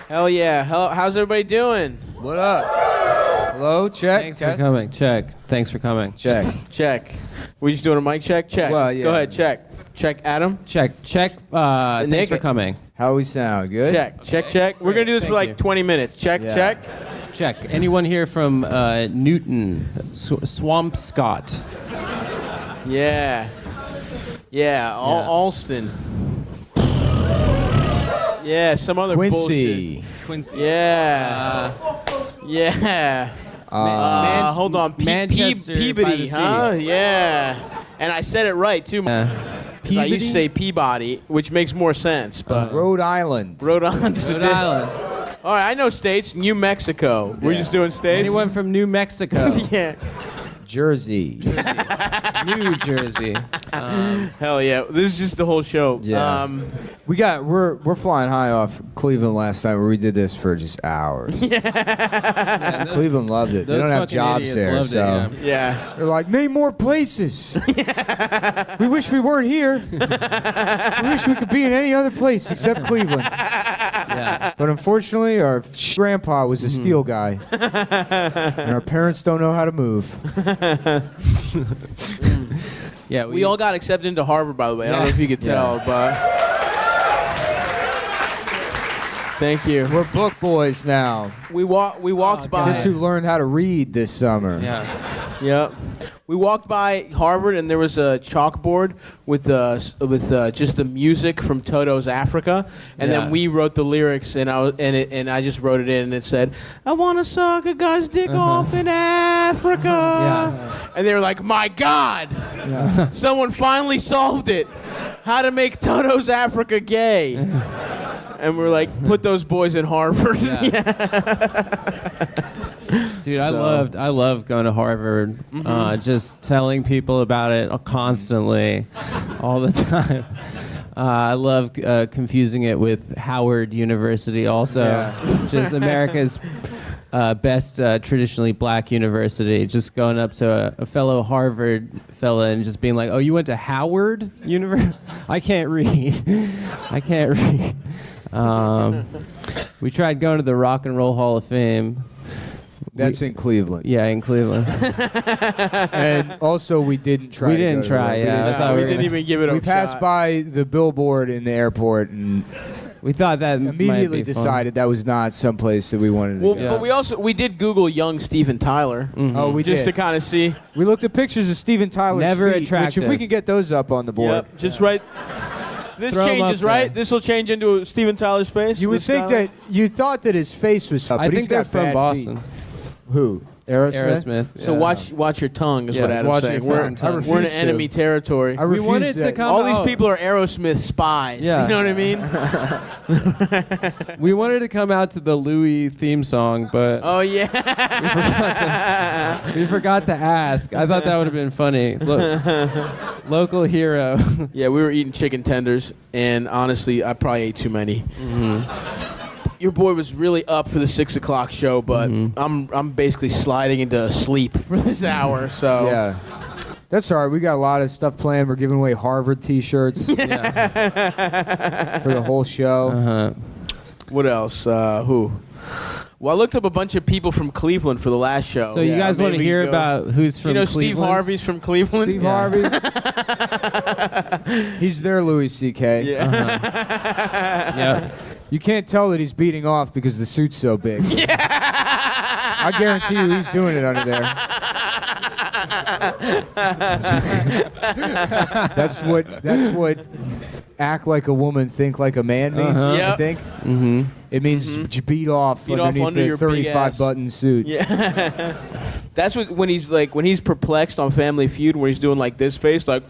Hell yeah. How's everybody doing? What up? Hello, check. Thanks for coming. Check. Thanks for coming. Check. Check. We just doing a mic check? Check. Well, yeah. Go ahead, check. Check, Adam. Check. Thanks for coming. How we sound? Good? Check. We're going to do this for like 20 minutes. Check. Check. Anyone here from Newton, Swampscott? Yeah. Alston. Yeah, some other Quincy. bullshit. Yeah. Hold on. Manchester by the Peabody, sea. huh? Yeah. And I said it right, too. 'Cause I used to say Peabody, which makes more sense. But Rhode Island. Rhode Island. All right, I know states. New Mexico. We're just doing states? Anyone from New Mexico? Yeah. Jersey. New Jersey. Hell yeah. This is just the whole show. Yeah. We're flying high off Cleveland last night where we did this for just hours. Cleveland loved it. They don't have jobs there, so Yeah. they're like, name more places. We wish we weren't here. We wish we could be in any other place except Cleveland. Yeah. But unfortunately, our grandpa was a steel guy, and our parents don't know how to move. Yeah, we all got accepted into Harvard, by the way. I don't know if you could tell, but thank you. We're book boys now. We walked by. Guess who learned how to read this summer? Yeah. Yep. We walked by Harvard, and there was a chalkboard with just the music from Toto's Africa, and then we wrote the lyrics, and I just wrote it in, and it said, "I want to suck a guy's dick off in Africa." Yeah. And they were like, "My God, someone finally solved it! How to make Toto's Africa gay?" And we're like, "Put those boys in Harvard." Dude, I loved going to Harvard. Just telling people about it constantly, all the time. I love confusing it with Howard University also. Just America's best traditionally black university. Just going up to a fellow Harvard fella and just being like, "Oh, you went to Howard University?" I can't read. We tried going to the Rock and Roll Hall of Fame. That's in Cleveland. Yeah, in Cleveland. And also, we didn't try. We didn't try. Yeah, we didn't even give it a shot. We passed by the billboard in the airport and we thought that immediately decided that was not someplace that we wanted to go. But we did Google young Steven Tyler. Oh, we just did. to kind of see. We looked at pictures of Steven Tyler's Never feet, attractive. which if we could get those up on the board. Yep, just right. This Throw 'em changes, up right? there. This will change into Steven Tyler's face. You would this think style? that you thought that his face was up, I but think he's they're got from bad Boston. feet. Who? Aerosmith? So watch your tongue is what Adam's watch saying. your We're fucking tongue. in refuse to. enemy territory. I We refuse wanted to that. come All these out. people are Aerosmith spies. Yeah. You know what I mean? We wanted to come out to the Louis theme song, but Oh yeah. we forgot to ask. I thought that would have been funny. Local hero. Yeah, we were eating chicken tenders, and honestly, I probably ate too many. Your boy was really up for the 6 o'clock show, but I'm basically sliding into sleep for this hour. So Yeah. That's all right. We got a lot of stuff planned. We're giving away Harvard T-shirts for the whole show. What else? Who? Well, I looked up a bunch of people from Cleveland for the last show. So you guys want to maybe hear go- about who's from Do you know Cleveland? Steve Harvey's from Cleveland? Steve Harvey. He's their Louis C.K. Yeah. Yeah. You can't tell that he's beating off because the suit's so big. I guarantee you he's doing it under there. That's what act like a woman, think like a man means, Yep. I think. It means beat off Beat off underneath under the your big 35-button suit. Yeah. That's when he's perplexed on Family Feud, where he's doing like this face, like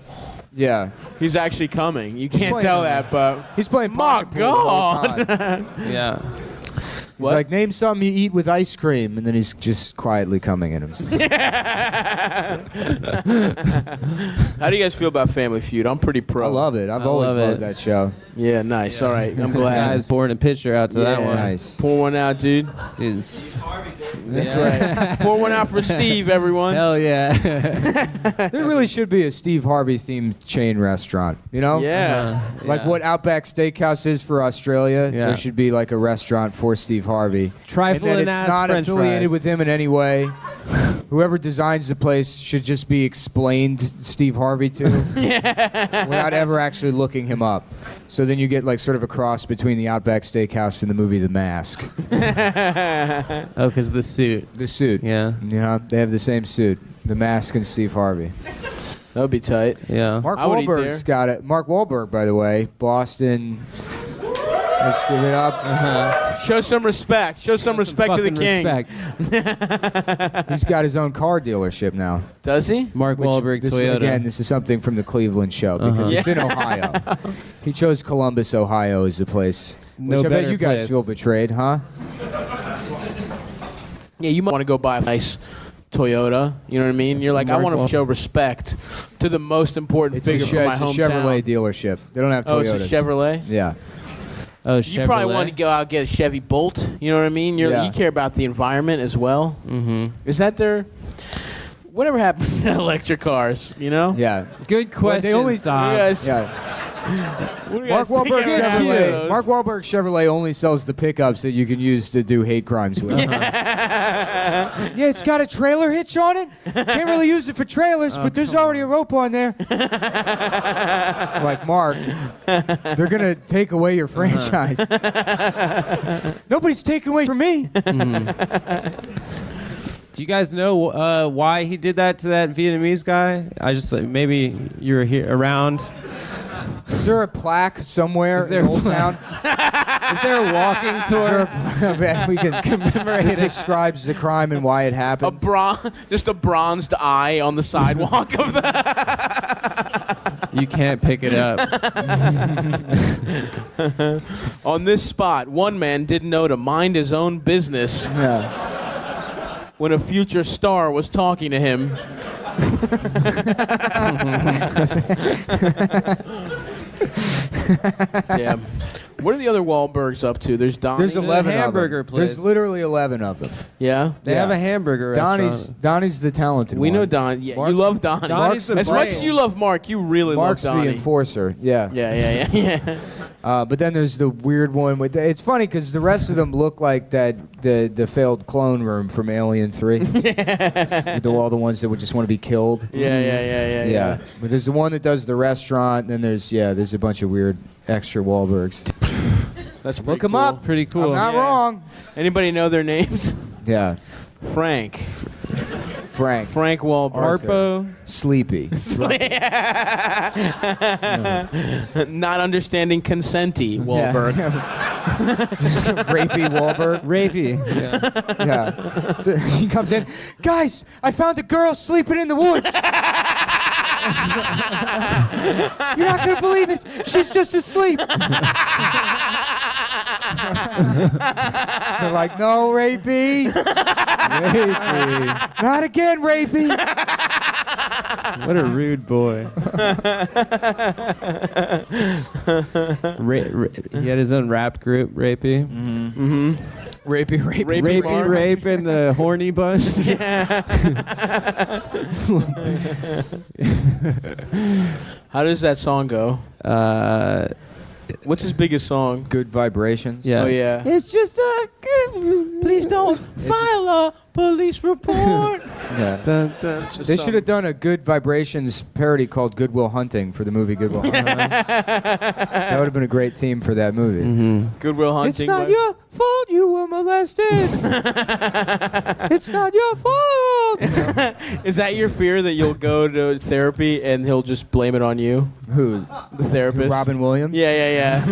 Yeah. he's actually coming. You can't playing tell him. that, but He's playing my pocket pool the whole God. time. Yeah. He's like, name something you eat with ice cream, and then he's just quietly coming at him. How do you guys feel about Family Feud? I'm pretty pro. I love it. I've always loved that show. Yeah, nice. All right, I'm glad. This guy's pouring a picture out to that one. Nice. Pour one out, dude. Dude, That's right. Pour one out for Steve, everyone. hell yeah. There really should be a Steve Harvey themed chain restaurant. You know? Yeah. Like what Outback Steakhouse is for Australia, Yeah. there should be like a restaurant for Steve Harvey. Trifling and then it's ass not French affiliated fries. with him in any way. Whoever designs the place should just be explained Steve Harvey to without ever actually looking him up. So then you get like sort of a cross between the Outback Steakhouse and the movie The Mask. Oh, because the suit. The suit. Yeah. You know, they have the same suit. The Mask and Steve Harvey. That would be tight. Yeah. Mark I would eat Wahlberg's there. got it. Mark Wahlberg, by the way, Boston. Let's give it up. Show some respect. Show some respect to the king. Respect. He's got his own car dealership now. Does he? Mark Wahlberg This, Toyota. again, this is something from the Cleveland show because it's in Ohio. He chose Columbus, Ohio as the place. No Which I bet better you guys place. feel betrayed, huh? Yeah, you might want to go buy a nice Toyota. You know what I mean? You're like, I Mark want to Wahlberg. show respect to the most important It's a, figure from my it's a hometown. Chevrolet dealership. They don't have Oh, Toyotas. it's a Chevrolet? Yeah. Oh, You probably want to go out and get a Chevy Bolt. You know what I mean? Yeah. You care about the environment as well. Mm-hmm. Is that their... Whatever happened to electric cars, you know? Yeah. Good question, only- Saab. You guys, Yeah. what do you Mark guys think Wahlberg ever happened to Chevrolet. those? Mark Wahlberg Chevrolet only sells the pickups that you can use to do hate crimes with. Yeah, it's got a trailer hitch on it. Can't really use it for trailers, but there's already a rope on there. Like, Mark, they're going to take away your franchise. Nobody's taking away from me. Do you guys know why he did that to that Vietnamese guy? I just maybe you were here around. Is there a plaque somewhere Is there in a Old Town? Is there a walking tour? We can commemorate it. Describes the crime and why it happened. Just a bronzed eye on the sidewalk of the... You can't pick it up. On this spot, one man didn't know to mind his own business Yeah. when a future star was talking to him. Damn. What are the other Wahlbergs up to? There's Donnie. There's 11 hamburger of them. place. There's literally 11 of them. Yeah. They have a hamburger restaurant. Donnie's the talented We one. know Don. Yeah, you Mark's- love Donnie. Donnie's the As much brain. as you love Mark, you really Mark's love the Donnie. enforcer. Yeah. Yeah. But then there's the weird one with. It's funny because the rest of them look like the failed clone room from Alien 3. With all the ones that would just want to be killed. Yeah. But there's the one that does the restaurant. And then there's a bunch of weird extra Wahlbergs. That's Look pretty them cool. up. Pretty cool. I'm not Yeah. wrong. Anybody know their names? Yeah. Frank Frank. Wahlberg. Harpo. Sleepy. Not understanding consenty Wahlberg. Rapey Wahlberg. Rapey. Yeah. He comes in. Guys, I found a girl sleeping in the woods. You're not going to believe it. She's just asleep. They're like, no, Rapey. Rapey. Not again, Rapey. What a rude boy. He had his own rap group, Rapey. Rapey. Rapey Rape and the horny bunch. How does that song go? What's his biggest song? Good vibrations. Yeah. Oh yeah. It's just a. Please don't file a police report. Yeah. Dun, dun. They should have done a Good Vibrations parody called Good Will Hunting for the movie Good Will Hunting. That would have been a great theme for that movie. Goodwill Hunting. It's not your fault you were molested. It's not your fault. fault. Is that your fear that you'll go to therapy and he'll just blame it on you? Who? The therapist? Robin Williams? Yeah.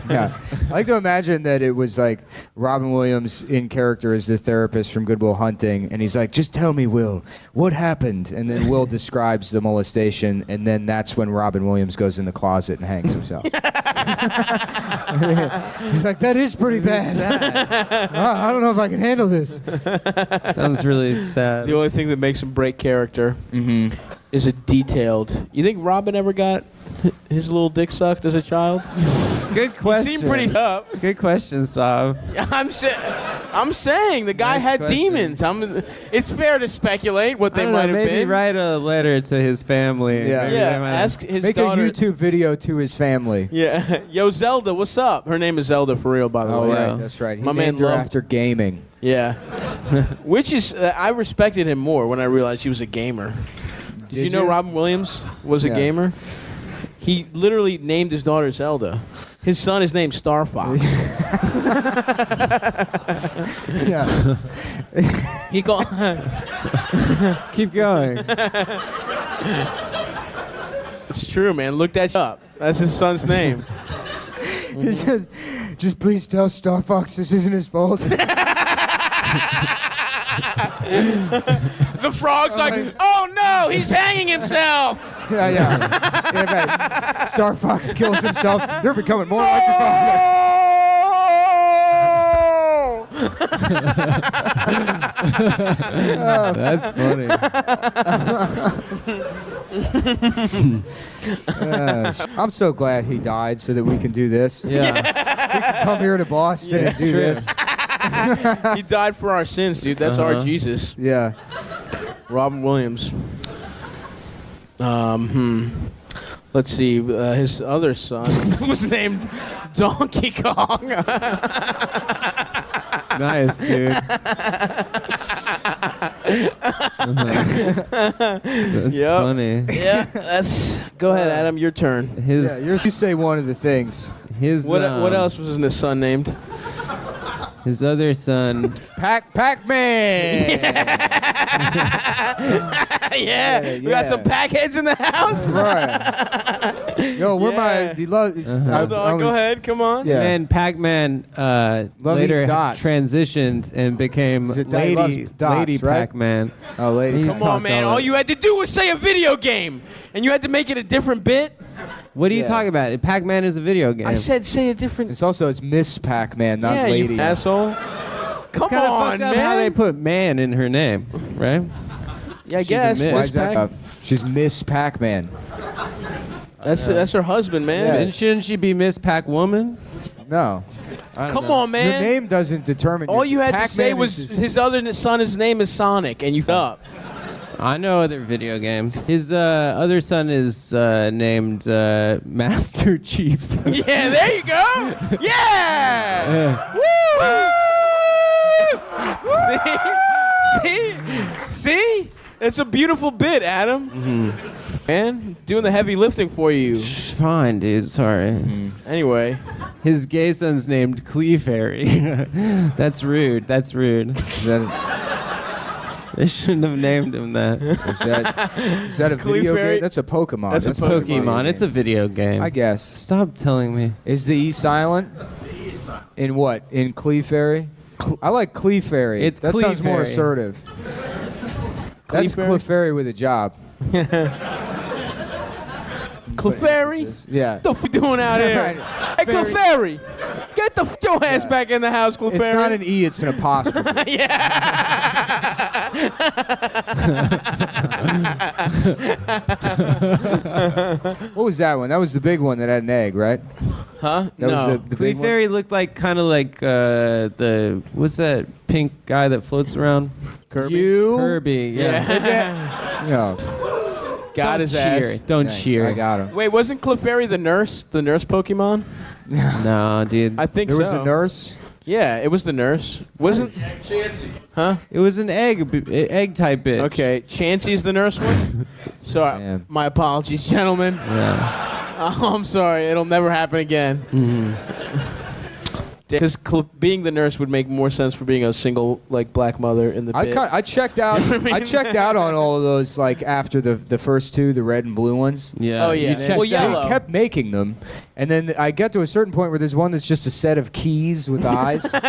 Yeah. I like to imagine that it was like Robin Williams in character as the therapist from Good Will Hunting, and he's like, just tell me, Will, what happened? And then Will describes the molestation, and then that's when Robin Williams goes in the closet and hangs himself. He's like, that is pretty bad. I don't know if I can handle this. Sounds really sad. The only thing that makes him break character is it detailed. You think Robin ever got his little dick sucked as a child? Good question. He seemed pretty up. Good question, Sav. I'm saying the guy Nice had question. demons. It's fair to speculate what they I don't might know, have maybe been. write a letter to his family. Yeah. Maybe Yeah, they might- ask his Make daughter. a YouTube video to his family. Yeah, yo Zelda, what's up? Her name is Zelda for real, by the Oh, way. right. yeah. That's right. He My man named her loved- after gaming. Yeah, which is I respected him more when I realized he was a gamer. Did you know you? Robin Williams was a Yeah. gamer? He literally named his daughter Zelda. His son is named Star Fox. Yeah. He called. Keep going. It's true, man. Look that up. That's his son's name. He says, just please tell Star Fox this isn't his fault. The frog's like, oh no, he's hanging himself. Yeah, right. Star Fox kills himself. You're becoming more like your father. That's funny. I'm so glad he died so that we can do this. Yeah. Come here to Boston and do true. this. He died for our sins, dude. That's our Jesus. Yeah. Robin Williams. Let's see. His other son was named Donkey Kong. Nice, dude. That's Yep. funny. Yeah, that's. Go ahead, Adam. Your turn. His You say one of the things. his What else was his son named? His other son. Pac-Man. Yeah, we got some packheads in the house. Right. Yo, where Yeah. Hold on, go ahead. Come on. Yeah. And Pac-Man later dots. transitioned and became Is it that he loves Lady dots, right? Pac-Man. Oh, lady. He's Come on, talked man. all All that. you had to do was say a video game, and you had to make it a different bit. What are you Yeah. talking about? Pac-Man is a video game. I said say a different. It's Miss Pac-Man, not Yeah, lady. you asshole. Come Kinda on, fucked up how they man. put man in her name, right? Yeah, I she's a guess. miss. Why Miss is that? Pac- She's Miss Pac-Man. that's her husband, man. Yeah. And shouldn't she be Miss Pac-Woman? No. I don't Come know. on, man. Your name doesn't determine. All you had to Pac-Man say is was his other son's name is Sonic, and you fell up. I know other video games. His other son is named Master Chief. Yeah, there you go. Yeah. Woo! See? It's a beautiful bit, Adam. Man, doing the heavy lifting for you. Fine, dude. Sorry. Anyway, His gay son's named Clefairy. That's rude. That's rude. They shouldn't have named him that. Is that a video Clefairy? game? That's a Pokemon. That's a Pokemon. It's a video game. I guess. Stop telling me. Is the E silent? In what? In Clefairy? I like Clefairy. It's that sounds more Clefairy. assertive. That's Clefairy? Clefairy with a job. Clefairy? Yeah. What the f you doing out here? Right. Hey, Clefairy, get the your ass back in the house, Clefairy. It's not an E, it's an apostrophe. What was that one? That was the big one that had an egg, right? Huh? That No. was the big one? Clefairy looked like kind of like the what's that pink guy that floats around? Kirby? You? Kirby. Yeah. No. Got Don't his cheer. ass. Don't Thanks, cheer. I got him. Wait, wasn't Clefairy the nurse Pokemon? No, dude. I think There was so. a nurse. Yeah, it was the nurse. Wasn't? Huh? It was an egg type bitch. Okay, Chansey's the nurse one. Sorry, Man. my apologies, gentlemen. Yeah. Oh, I'm sorry. It'll never happen again. because being the nurse would make more sense for being a single like black mother in the bit. I checked out. You know what I mean? I checked out on all of those like after the first two, the red and blue ones. Yeah. Oh, yeah. You checked Well, yellow. out. They kept making them, and then I get to a certain point where there's one that's just a set of keys with eyes. Like,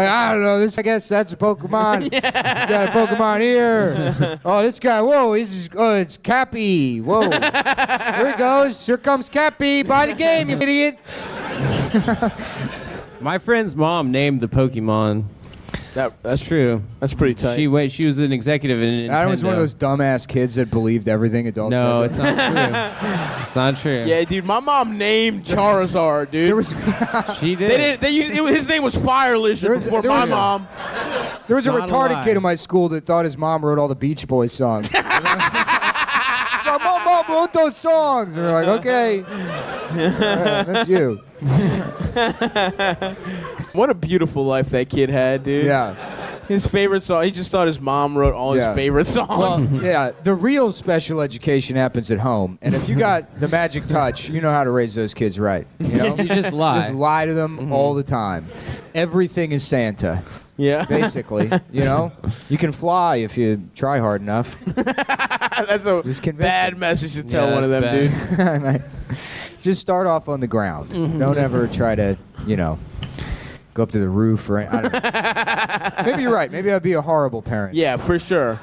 I don't know. I guess that's a Pokemon. You got a Pokemon here. Oh, this guy. Whoa, it's Cappy. Whoa. Here he goes. Here comes Cappy. Buy the game, you idiot. My friend's mom named the Pokemon. That's true. That's pretty tight. She was an executive in Nintendo. Adam was one of those dumbass kids that believed everything adults No, said. it's not true. It's not true. Yeah, dude, my mom named Charizard, dude. She did. His name was Fire Lizard before my mom. There was a Not a retarded lie. kid in my school that thought his mom wrote all the Beach Boys songs. Mom wrote those songs. And we're like, okay. All right, that's you. What a beautiful life that kid had, dude. Yeah. His favorite song, he just thought his mom wrote all Yeah. his favorite songs. Well, yeah, the real special education happens at home. And if you got the magic touch, you know how to raise those kids right. You know? You just lie. Just lie to them all the time. Everything is Santa, Yeah. basically. You know? You can fly if you try hard enough. That's a Just convince bad him. message to tell Yeah, one of them, that's dude. Just start off on the ground. Don't ever try to, go up to the roof or I don't know. Maybe you're right. Maybe I'd be a horrible parent. Yeah, for sure.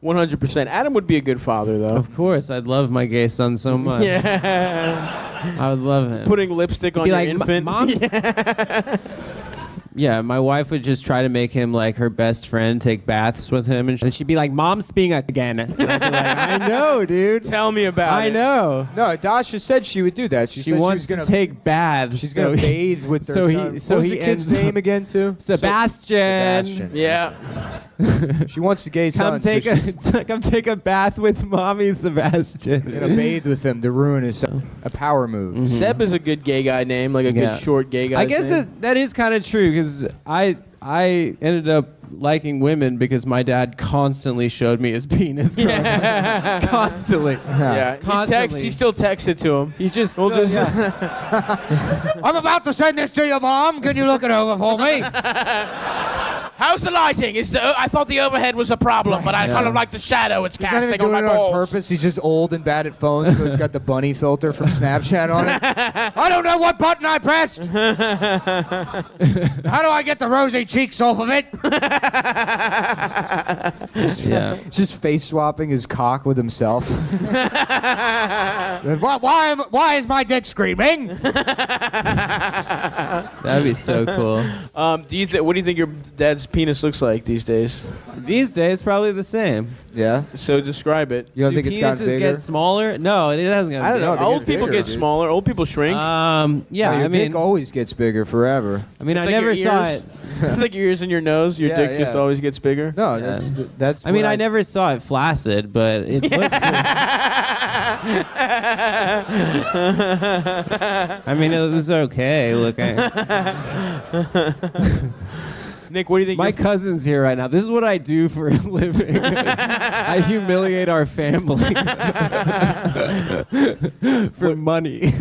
100%. Adam would be a good father, though. Of course, I'd love my gay son so much. Yeah. I would love him. Putting lipstick on Be your like, infant. Mom's- Yeah, my wife would just try to make him like her best friend, take baths with him, and she'd be like, "Mom's being again." And I'd be like, I know, dude. Tell me about it. I know. No, Dasha said she would do that. She She said wants she was to take baths. She's gonna bathe with her so he- son. so what was he the kid's ends up- name again, too? Sebastian. Sebastian. Yeah. She wants the gay Come son. so take she's come take a bath with mommy, Sebastian. gonna bathe with him to ruin his a power move. Seb is a good gay guy name, like a Yeah. good short gay guy. I guess that is kind of true because I ended up liking women because my dad constantly showed me his penis. Constantly. Yeah. Constantly. He still texts it to him. He just. We'll just I'm about to send this to your mom. Can you look it over for me? How's the lighting? I thought the overhead was a problem, but I kind of like the shadow it's He's not even casting on doing my it balls. on purpose. He's just old and bad at phones, so it's got the bunny filter from Snapchat on it. I don't know what button I pressed. How do I get the rosy cheeks off of it? Yeah. He's just face swapping his cock with himself. Why is my dick screaming? That'd be so cool. What do you think your dad's penis looks like these days? These days, probably the same. Yeah. So describe it. You don't Do think it's gotten penises bigger? get smaller? No, it hasn't gotten I don't know. bigger. they Old get people bigger, get dude. smaller. Old people shrink. Yeah, No, your I mean, dick always gets bigger forever. I mean, It's I like never your saw ears. it. It's like your ears and your nose. Your Yeah, dick just yeah. always gets bigger. No, Yeah. that's. I mean, what I never saw it flaccid, but it looks. I mean, it was okay looking. Nick, what do you think? My cousin's here right now. This is what I do for a living. I humiliate our family for money. Nick,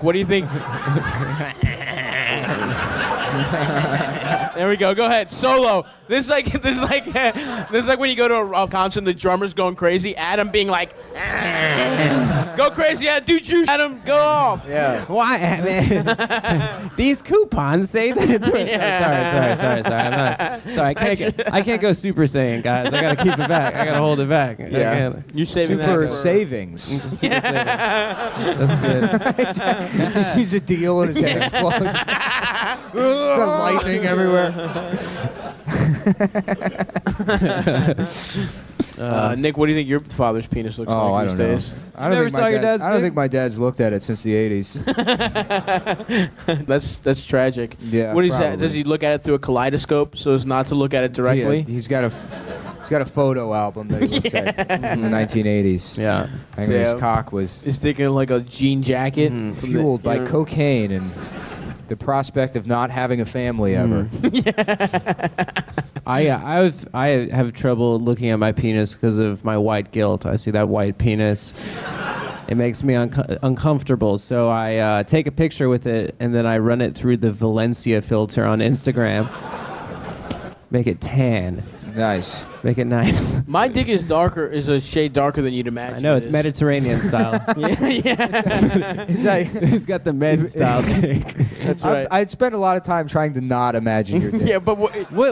what do you think? There we go. Go ahead. Solo. This is like when you go to a concert and the drummer's going crazy. Adam being like, go crazy, Adam. Do juice. Adam, go off. Yeah. Why, man? These coupons say that it's. Yeah. Sorry. I'm not. I can't go Super Saiyan, guys. I gotta keep it back. I gotta hold it back. I Yeah. can't. You're saving Super that for- savings. Super Saiyan. That's good. He sees a deal and his head explodes. There's lightning everywhere. Nick, what do you think your father's penis looks Oh, like I these don't know. days? I don't Never think saw my your dad, dad's I don't dick? think my dad's looked at it since the 80s. That's tragic. Yeah, What is that? probably. Does he look at it through a kaleidoscope so as not to look at it directly? Yeah, he's got a photo album that he looks at in the 1980s. Yeah. And his Yeah. cock was He's thinking like a jean jacket. from the- fueled by you know- cocaine and the prospect of not having a family ever. I have trouble looking at my penis because of my white guilt. I see that white penis It makes me uncomfortable. So I take a picture with it, and then I run it through the Valencia filter on Instagram. Make it tan. Nice. Make it nice. My dick is a shade darker than you'd imagine. I know, it's is. Mediterranean style. Yeah. He's got the med style dick. That's right. I'd spend a lot of time trying to not imagine your dick. Yeah, but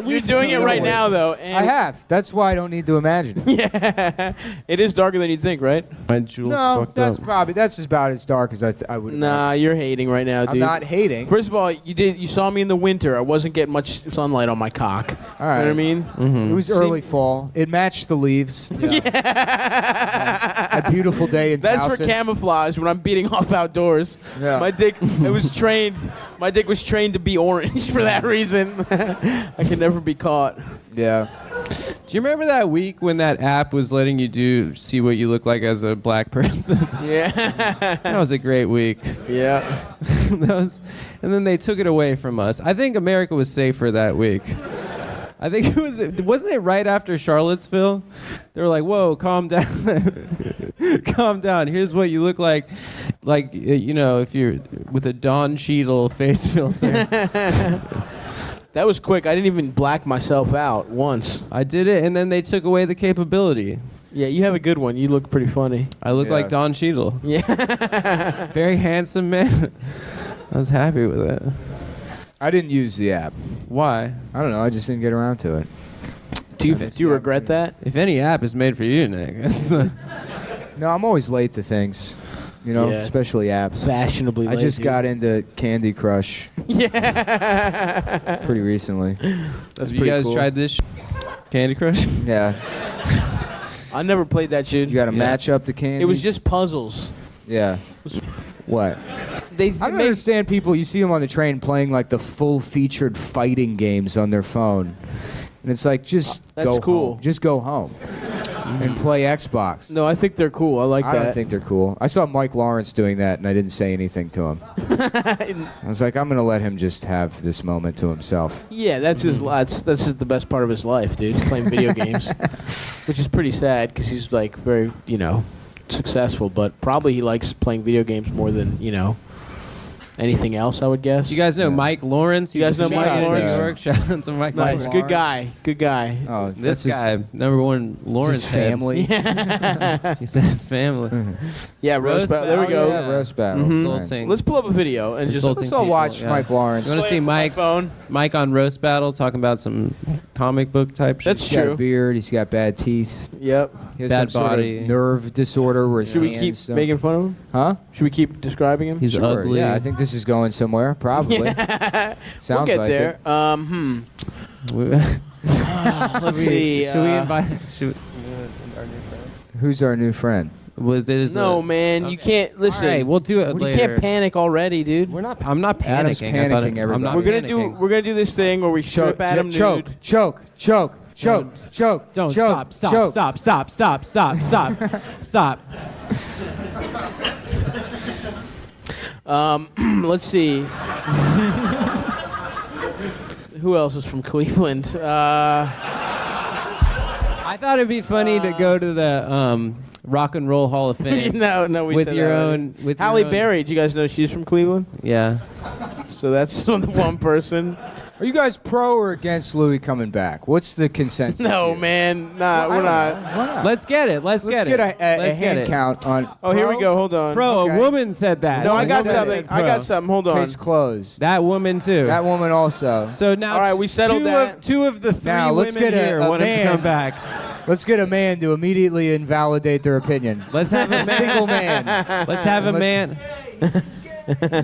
you're doing it right now, though. And I have. That's why I don't need to imagine it. Yeah. It is darker than you think, right? My jewels No, fucked that's up. that's about as dark as I would. Nah, you're hating right now, dude. I'm not hating. First of all, you saw me in the winter. I wasn't getting much sunlight on my cock. All right. You know what I mean? Mm-hmm. It was early fall. It matched the leaves. A beautiful day in That's Towson. for camouflage when I'm beating off outdoors. Yeah. My dick was trained to be orange for that reason. I can never be caught. Yeah. Do you remember that week when that app was letting you see what you look like as a black person? Yeah. That was a great week. Yeah. And then they took it away from us. I think America was safer that week. I think wasn't it right after Charlottesville? They were like, "Whoa, calm down, calm down. Here's what you look like, if you're with a Don Cheadle face filter." That was quick. I didn't even black myself out once. I did it, and then they took away the capability. Yeah, you have a good one. You look pretty funny. I look like Don Cheadle. Yeah. Very handsome man. I was happy with it. I didn't use the app. Why? I don't know. I just didn't get around to it. Do you regret that? If any app is made for you, Nick. No, I'm always late to things. Yeah. Especially apps. Fashionably I late, just dude. got into Candy Crush Yeah. pretty recently. That's Have you pretty guys cool. tried this Candy Crush? Yeah. I never played that shit. You got to Yeah. match up the candies. It was just puzzles. Yeah. What? They I don't understand people. You see them on the train playing like the full-featured fighting games on their phone, and it's like just That's go cool. home. Just go home and play Xbox. No, I think they're cool. I like I that. don't think they're cool. I saw Mike Lawrence doing that, and I didn't say anything to him. I was like, I'm gonna let him just have this moment to himself. Yeah, that's that's the best part of his life, dude. Playing video games, which is pretty sad because he's like very successful, but probably he likes playing video games more than anything else, I would guess. You guys know Mike Lawrence? You guys know Mike in Lawrence? New York. Shout out to Mike Nice, Lawrence. good guy, good guy. Oh, This that's guy, number one Lawrence his head. family. He said his family. Yeah, roast battle. There we go. Yeah, roast battle. Insulting. Let's pull up a video and just Insulting Let's all people, watch yeah. Mike Lawrence. You want to Play see it from my Mike's phone. Mike on roast battle talking about some comic book type shit? That's He's got a true. beard. He's got bad teeth. Yep. He has Bad some body. sort of nerve disorder where his Should we keep hands don't- making fun of him? Huh? Should we keep describing him? He's Sure. ugly. Yeah, I think this is going somewhere. Probably. we'll Sounds get like there. it. Let's see. Should we invite? Who's our new friend? No, man, you can't listen. All right, we'll do it you later. can't panic already, dude. I'm not panicking. Adam's panicking, everybody. I'm not We're panicking. gonna do this thing where we strip Adam choke, nude. choke, choke, choke, choke. Don't choke, stop, choke. stop, stop, stop, stop, stop, stop, stop. Let's see. Who else is from Cleveland? I thought it'd be funny to go to the Rock and Roll Hall of Fame. no, we with said your that already. own. With Halle your own, Berry. Do you guys know she's from Cleveland? Yeah. So that's the one person. Are you guys pro or against Louis coming back? What's the consensus? No, here? man. Nah, we're not. Why not? Let's get it. Let's Let's get get it. a Let's get hand it. count on. Oh, here we go. Hold on. Bro, Okay. a woman said that. No, I got Woman something. said I got something. Hold on. Case closed. That woman too. That woman also. So now, All right, we settled that. Two of the three Now, let's women get a- here a wanted to man. come back. Let's get a man to immediately invalidate their opinion. Let's have a A single man. Let's have a Let's- man.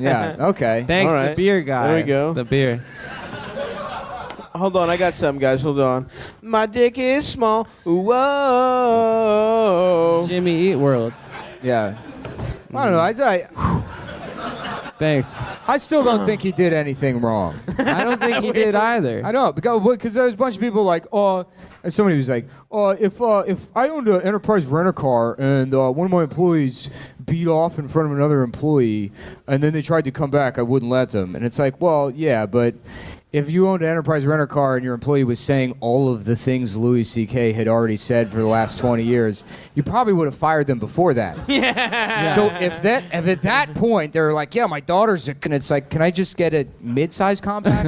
Yeah. Okay. Thanks, All the right. beer guy. There we go. The beer. Hold on, I got something, guys. Hold on. My dick is small. Whoa. Jimmy Eat World. Yeah. I don't know. Thanks. I still don't think he did anything wrong. I don't think he did either. I know because there was a bunch of people like, and somebody was like, if I owned an Enterprise rent-a-car and one of my employees beat off in front of another employee and then they tried to come back, I wouldn't let them. And it's like, well, yeah, but if you owned an enterprise renter car and your employee was saying all of the things Louis C.K. had already said for the last 20 years, you probably would have fired them before that. Yeah. So if at that point they're like, yeah, my daughter's and it's like, can I just get a mid-size compact?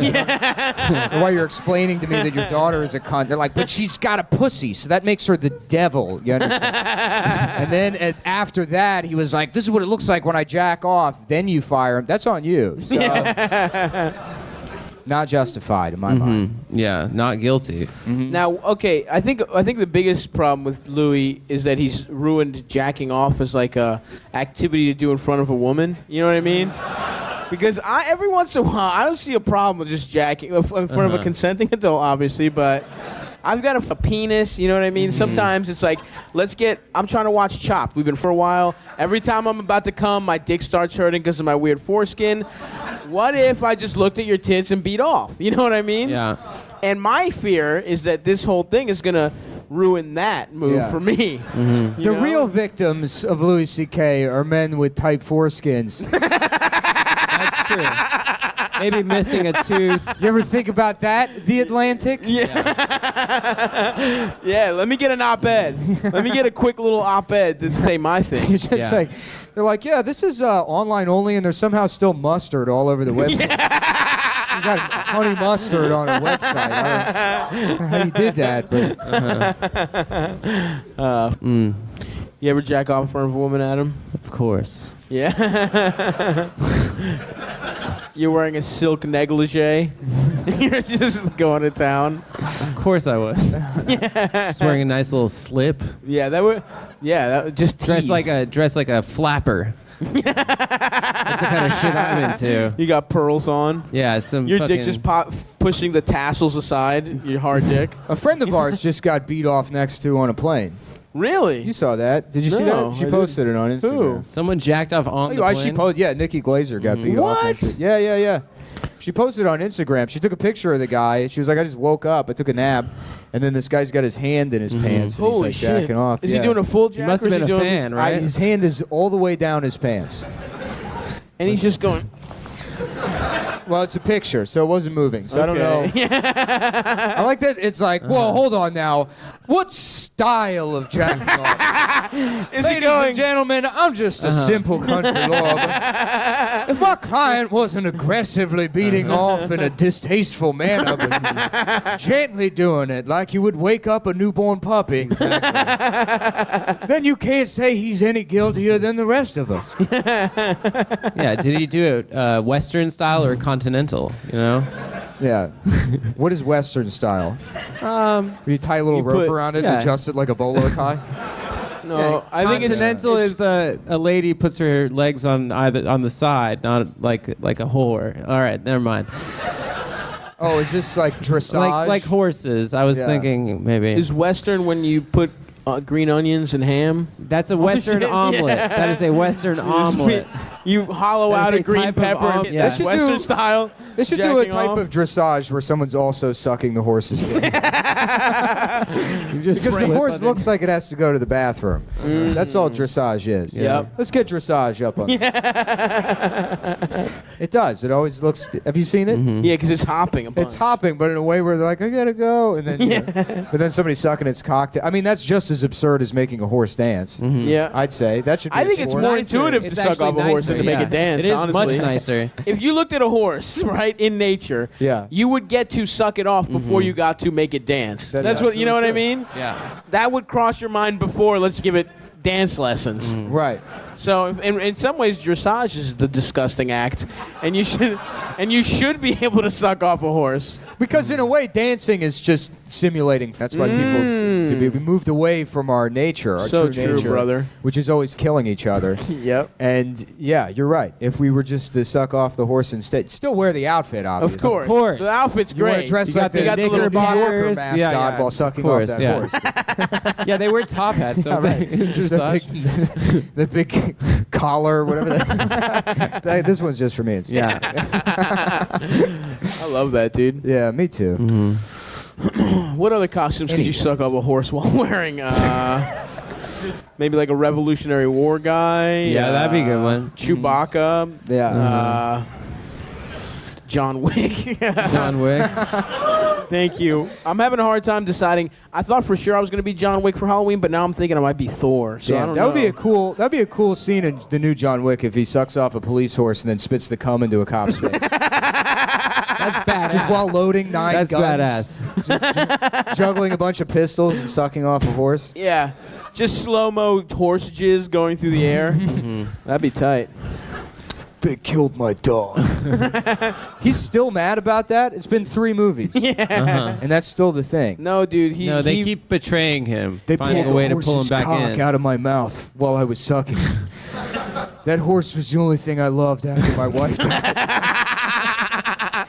Or while you're explaining to me that your daughter is a cunt, they're like, but she's got a pussy, so that makes her the devil. You understand? And then after that, he was like, this is what it looks like when I jack off. Then you fire him. That's on you. So, not justified in my mind. Yeah, not guilty. Now, okay, I think the biggest problem with Louis is that he's ruined jacking off as like a activity to do in front of a woman. You know what I mean? Because every once in a while, I don't see a problem with just jacking in front of a consenting adult, obviously, but I've got a penis, you know what I mean? Sometimes it's like, I'm trying to watch Chopped. We've been for a while. Every time I'm about to come, my dick starts hurting because of my weird foreskin. What if I just looked at your tits and beat off? You know what I mean? Yeah. And my fear is that this whole thing is going to ruin that move for me. The real victims of Louis C.K. are men with tight foreskins. That's true. Maybe missing a tooth. You ever think about that? The Atlantic? Yeah, let me get an op-ed. Let me get a quick little op-ed to say my thing. It's just like, they're like, yeah, this is online only, and there's somehow still mustard all over the website. You got honey mustard on a website. I don't know how you did that, but... You ever jack off in front of a woman, Adam? Of course. Yeah. You're wearing a silk negligee. You're just going to town. Of course I was. Just wearing a nice little slip. Yeah, that would just Dressed tease. like a flapper. That's the kind of shit I'm into. You got pearls on. Yeah, Your dick just pushing the tassels aside. Your hard dick. A friend of ours just got beat off next to on a plane. Really? You saw that? Did you see No, that? She I posted it on Instagram. Who? Someone jacked off on the plane. She posted. Yeah, Nikki Glazer got beat off. What? Yeah. She posted on Instagram. She took a picture of the guy. She was like, I just woke up. I took a nap. And then this guy's got his hand in his pants. And Holy he's like shit. jacking off. Is he doing a full jack? must have or is been he a doing fan, right? His hand is all the way down his pants. And he's just going. Well, it's a picture, so it wasn't moving. So I don't know. I like that. It's like, well, hold on now. What style of jacking off? Is he Ladies going? and gentlemen, I'm just a simple country lawyer. If my client wasn't aggressively beating off in a distasteful manner, but gently doing it like you would wake up a newborn puppy, then you can't say he's any guiltier than the rest of us. Yeah, did he do it Western style or continental, you know? Yeah. What is Western style? You tie a little You rope put- around it yeah. and adjust it like a bolo tie? No, I think it's Continental is a lady puts her legs on the side, not like a whore. All right, never mind. Oh, is this like dressage? Like horses. I was Yeah. thinking maybe. Is Western when you put green onions and ham? That's a Western shit, omelet. yeah. That is a Western omelet. You hollow That is out a a green type of pepper and yeah. that's They should Western do- style. They should do a jacking type off. of dressage where someone's also sucking the horse's skin. You just Because the flip horse on it. looks like it has to go to the bathroom. That's all dressage is. Yep. Let's get dressage up on It does. It always looks... Have you seen it? Yeah, because it's hopping. It's hopping, but in a way where they're like, I gotta go. And then, but then somebody's sucking its cock. I mean, that's just as absurd as making a horse dance. Yeah. I'd say. That should be I a think it's sport. more Nicer. intuitive to It's suck actually off a horse than to nicer, make it dance, It is honestly. much nicer. If you looked at a horse, right, in nature, Yeah. you would get to suck it off before you got to make it dance. That is That's what, you know what I absolutely mean? Yeah. That would cross your mind before, let's give it dance lessons. Right. So in some ways, dressage is the disgusting act, and you should be able to suck off a horse. Because in a way, dancing is just simulating. That's why we moved away from our nature, our So true true, nature, brother. which is always killing each other. Yep. And yeah, you're right. If we were just to suck off the horse instead, still wear the outfit, obviously. Of course. Of course. The outfit's You want great. to dress You like got the the little New Yorker knickerbockers. mascot Yeah, while of sucking course, off that yeah. horse. Yeah, they wear top hats, don't Yeah, right. they? Just the big collar, whatever that. This one's just for me. Yeah. I love that, dude. Yeah, me too. What other costumes could you suck off a horse while wearing? Maybe like a Revolutionary War guy. Yeah, that'd be a good one. Chewbacca. Yeah. John Wick. John Wick. Thank you. I'm having a hard time deciding. I thought for sure I was going to be John Wick for Halloween, but now I'm thinking I might be Thor. So I Damn, don't that know. would be a cool scene in the new John Wick if he sucks off a police horse and then spits the cum into a cop's face. That's badass. Just while loading 9 That's guns. badass. Juggling a bunch of pistols and sucking off a horse. Yeah. Just slow-mo horse jizz going through the air. That'd be tight. They killed my dog. He's still mad about that? It's been 3 movies. Yeah. And that's still the thing. No, dude. They keep betraying him. They finding pulled a way the to pull him horse's back cock in. out of my mouth while I was sucking. That horse was the only thing I loved after my wife died.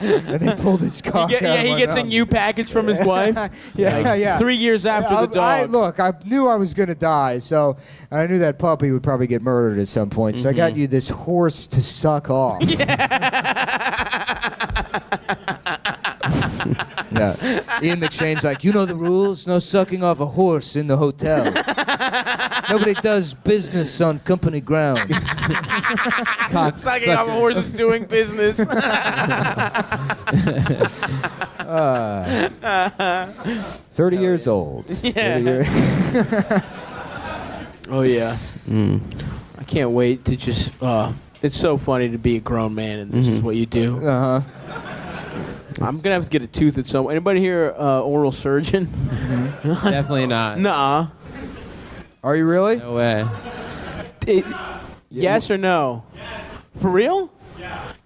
And they pulled its cock out of my he gets mouth. a new package from his wife. Yeah. 3 years after the dog. Look, I knew I was going to die, so I knew that puppy would probably get murdered at some point. So I got you this horse to suck off. Yeah. Ian McShane's like, you know the rules? No sucking off a horse in the hotel. Nobody does business on company ground. Sucking off a horse is doing business. 30 years old. Yeah. Oh, yeah. I can't wait to just... it's so funny to be a grown man and this is what you do. Uh-huh. I'm going to have to get a tooth at some... Anybody here oral surgeon? Definitely not. Nuh-uh. Are you really? No way. Yes or no? For real?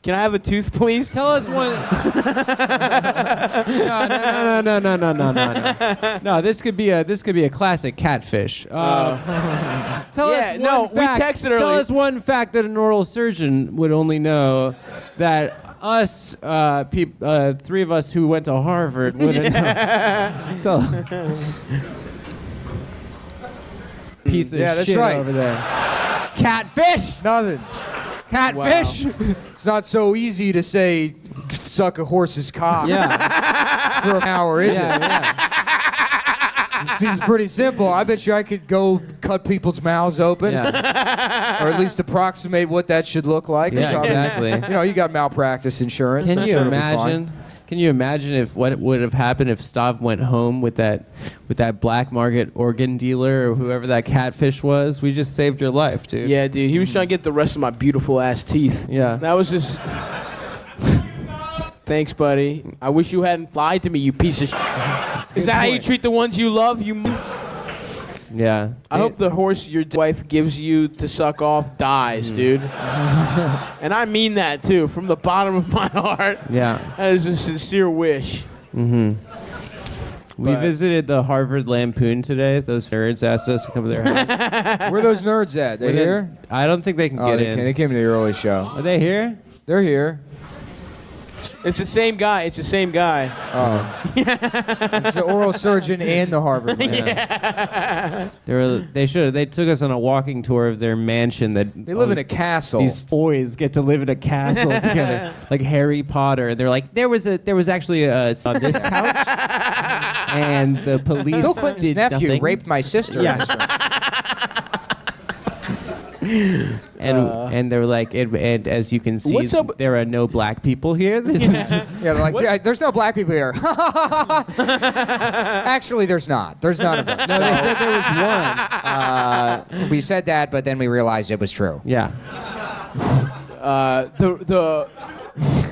Can I have a tooth, please? Tell us one. No. No, this could be a classic catfish. Tell us one we fact. texted earlier. Tell us one fact that an oral surgeon would only know that us, 3 of us who went to Harvard wouldn't know. Tell. Piece of that's shit right. over there. Catfish. Nothing. Catfish. Wow. It's not so easy to say suck a horse's cock Yeah. for an hour, is it? Yeah. It seems pretty simple. I bet you I could go cut people's mouths open, Yeah. or at least approximate what that should look like. Yeah, Probably- exactly. You know, you got malpractice insurance. Can I'm you sure it'll be fine. imagine? Can you imagine if what would have happened if Stav went home with that black market organ dealer or whoever that catfish was? We just saved your life, dude. Yeah, dude. He was trying to get the rest of my beautiful ass teeth. Yeah. That was just... Thanks, buddy. I wish you hadn't lied to me, you piece of shit. Is that how you treat the ones you love? Yeah. I hope the horse your wife gives you to suck off dies, dude. And I mean that, too, from the bottom of my heart. Yeah. That is a sincere wish. We But- visited the Harvard Lampoon today. Those nerds asked us to come to their house. Where are those nerds at? They here? I don't think they can Oh, get they in. came, they came to the early show. Are they here? They're here. It's the same guy. It's the same guy. Oh. It's the oral surgeon and the Harvard man. They took us on a walking tour of their mansion. They live in a castle. These boys get to live in a castle together, like Harry Potter. They're like, there was actually a on this couch, and the police. Bill Clinton's did nephew nothing. raped my sister. Yeah. And they're like, and as you can see, What's up- there are no black people here. This is- Yeah, they're like, yeah, there's no black people here. Actually, there's not. There's none of them. no, they said there was one. We said that, but then we realized it was true. Yeah.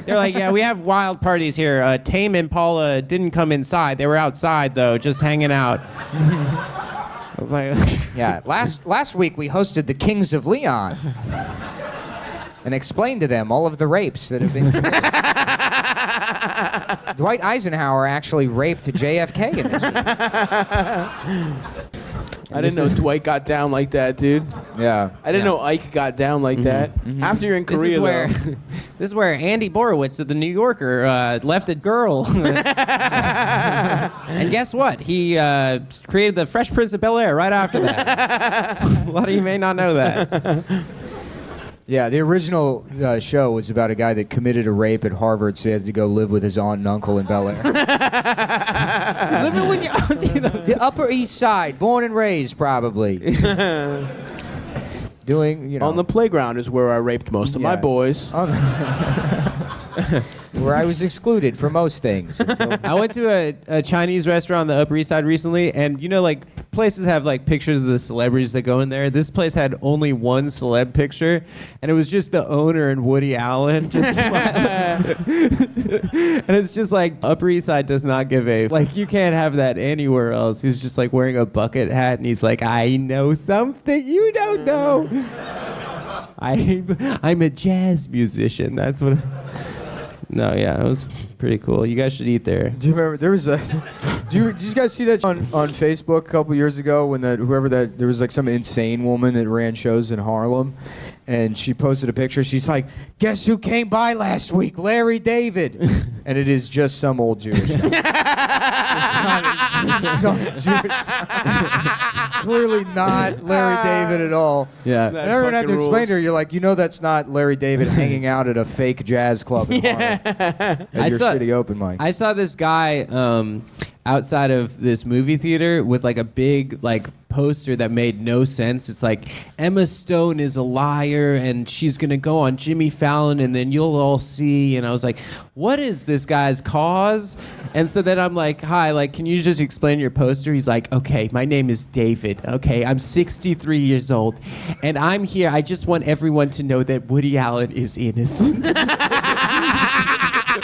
They're like, yeah, we have wild parties here. Tame Impala didn't come inside. They were outside, though, just hanging out. I was like, Yeah, last week we hosted the Kings of Leon and explained to them all of the rapes that have been committed. Dwight Eisenhower actually raped JFK in this. I didn't know Dwight got down like that, dude. Yeah. I didn't know Ike got down like that. After you're in this Korea, is where though. this is where Andy Borowitz of the New Yorker left a girl. And guess what? He created the Fresh Prince of Bel-Air right after that. A lot of you may not know that. Yeah, the original show was about a guy that committed a rape at Harvard, so he has to go live with his aunt and uncle in Bel Air. Living with your The Upper East Side, born and raised, probably. Doing, you know. On the playground is where I raped most of my Yeah. boys. On where I was excluded from most things. I went to a Chinese restaurant on the Upper East Side recently, and you know, like places have like pictures of the celebrities that go in there. This place had only one celeb picture, and it was just the owner and Woody Allen just smiling. And it's just like Upper East Side does not give a like. You can't have that anywhere else. He's just like wearing a bucket hat, and he's like, I know something you don't know. I'm a jazz musician. That's what. No, yeah, it was pretty cool. You guys should eat there. Do you remember there was a? Did you guys see that on Facebook a couple years ago when there was like some insane woman that ran shows in Harlem, and she posted a picture. She's like, "Guess who came by last week? Larry David," and it is just some old Jewish guy. It's some Jewish. Clearly not Larry David at all. Yeah. And everyone had to explain to her, you're like, you know that's not Larry David hanging out at a fake jazz club in Harlem at your shitty open mic. I saw this guy outside of this movie theater with like a big like poster that made no sense. It's like Emma Stone is a liar and she's gonna go on Jimmy Fallon and then you'll all see. And I was like, what is this guy's cause? And so then I'm like, hi, like, can you just explain your poster? He's like, okay, my name is David. Okay, I'm 63 years old and I'm here. I just want everyone to know that Woody Allen is innocent.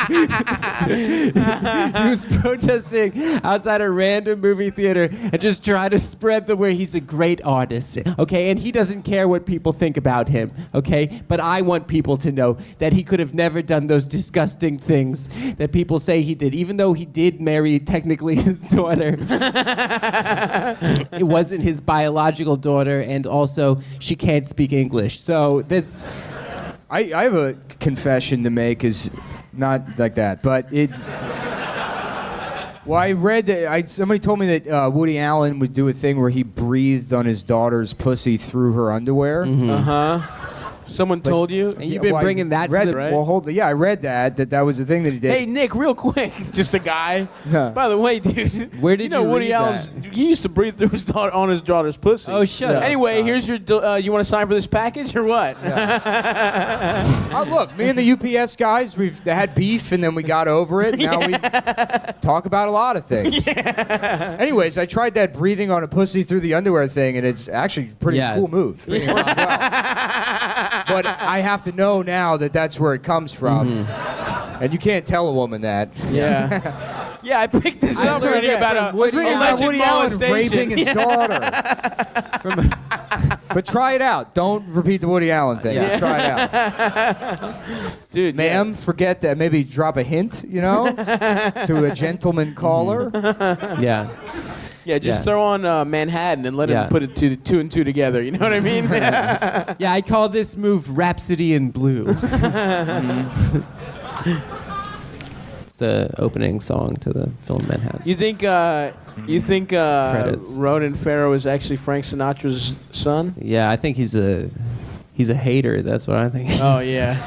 He was protesting outside a random movie theater and just trying to spread the word. He's a great artist, okay? And he doesn't care what people think about him, okay? But I want people to know that he could have never done those disgusting things that people say he did, even though he did marry technically his daughter. It wasn't his biological daughter, and also she can't speak English. So this... I have a confession to make is... Not like that, but it... Well, I read that... somebody told me that Woody Allen would do a thing where he breathed on his daughter's pussy through her underwear. Mm-hmm. Uh-huh. Someone told you? And you've been bringing that to the... right? Well, I read that was the thing that he did. Hey, Nick, real quick. Just a guy. Yeah. By the way, dude. Where did you know you Woody read Allen's... that? He used to breathe through his daughter on his daughter's pussy. Oh, shut up. Anyway, Stop. here's your... you want to sign for this package or what? Look, me and the UPS guys, we've had beef and then we got over it. Now we talk about a lot of things. Yeah. Anyways, I tried that breathing on a pussy through the underwear thing, and it's actually a pretty cool move. It worked well. But I have to know now that that's where it comes from. Mm-hmm. And you can't tell a woman that. Yeah. Yeah, I picked this up reading about Woody Allen raping his daughter. But try it out. Don't repeat the Woody Allen thing. Yeah. Try it out. Dude, ma'am, forget that. Maybe drop a hint, to a gentleman caller. Yeah. Yeah, just throw on Manhattan and let him put it two and two together. You know what I mean? Yeah, I call this move Rhapsody in Blue. It's the opening song to the film Manhattan. You think Ronan Farrow is actually Frank Sinatra's son? Yeah, I think he's a hater. That's what I think. Oh yeah,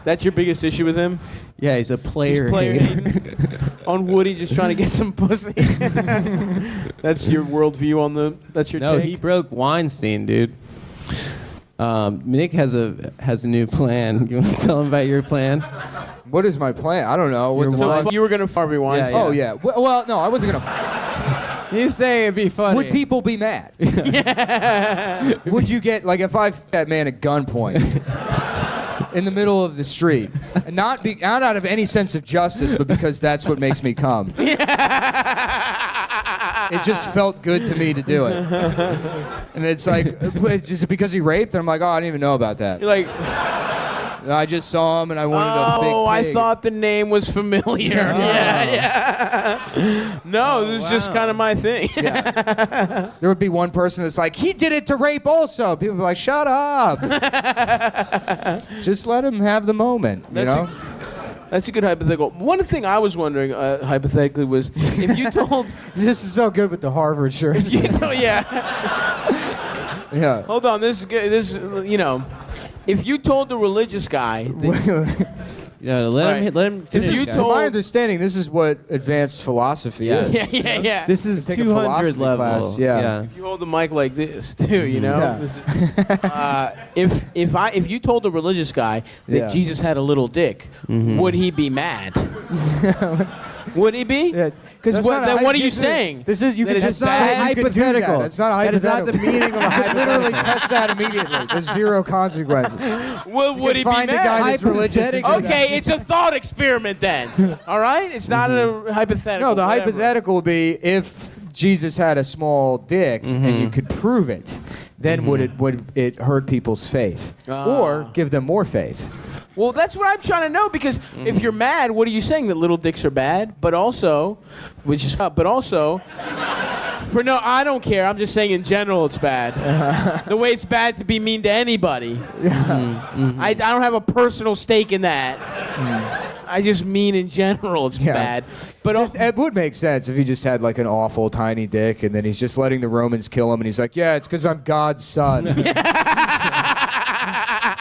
that's your biggest issue with him? Yeah, he's a player hater. On Woody just trying to get some pussy. That's your worldview on the. That's your. No, take? he broke Weinstein, dude. Nick has a new plan. You want to tell him about your plan? What is my plan? I don't know. You were gonna Harvey Weinstein. Oh yeah. Well, no, I wasn't gonna. You say it'd be funny. Would people be mad? Yeah. Would you get if I that man at gunpoint in the middle of the street, and not out of any sense of justice, but because that's what makes me come. It just felt good to me to do it. And it's just because he raped? And I'm like, oh, I didn't even know about that. You're like, I just saw him and I wanted a big pig. Oh, I thought the name was familiar. Yeah. No, this is just kind of my thing. Yeah. There would be one person that's like, he did it to rape also. People would be like, shut up. Just let him have the moment, That's a good hypothetical. One thing I was wondering, hypothetically, was if you told... This is so good with the Harvard shirt. Yeah. Hold on, this, if you told the religious guy... Let him This finish. is- you guys. To told- my understanding, this is what advanced philosophy Yeah. is. Yeah. This is Take a 200 philosophy level. class, yeah. You hold the mic like this too, you know. Yeah. If you told a religious guy that Yeah. Jesus had a little dick, would he be mad? Would he be? Yeah. Because That's not a then what are you this is- saying? This is you That can it's just bad? say you could do that. Hypothetical. That's not a That is not hypothetical. the meaning of a You can literally hypothetical. test that immediately. There's zero consequences. Well, would he be Find a mad? guy that's religious. and do that. Okay, it's a thought experiment then. All right, it's not a hypothetical. No, the whatever. hypothetical would be if Jesus had a small dick and you could prove it, then would it hurt people's faith or give them more faith? Well, that's what I'm trying to know because if you're mad, what are you saying that little dicks are bad? But also, for no, I don't care. I'm just saying in general it's bad. The way it's bad to be mean to anybody. I don't have a personal stake in that. I just mean in general it's Yeah. bad. But It would make sense if he just had like an awful tiny dick and then he's just letting the Romans kill him and he's like, yeah, it's because I'm God's son.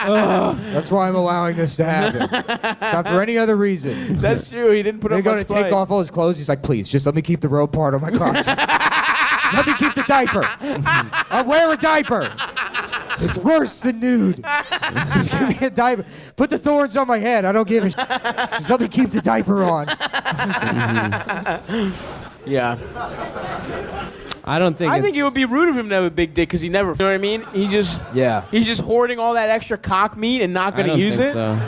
That's why I'm allowing this to happen. It's not for any other reason. that's true. He didn't put They're up going much to take fight. off all his clothes. He's like, please, just let me keep the robe part on my crotch. Let me keep the diaper. I'll wear a diaper. It's worse than nude. Just give me a diaper. Put the thorns on my head. I don't give a Just let me keep the diaper on. Yeah. I don't think. I think it's- it would be rude of him to have a big dick because he never. You know what I mean? He's just hoarding all that extra cock meat and not I going to don't use think it. So.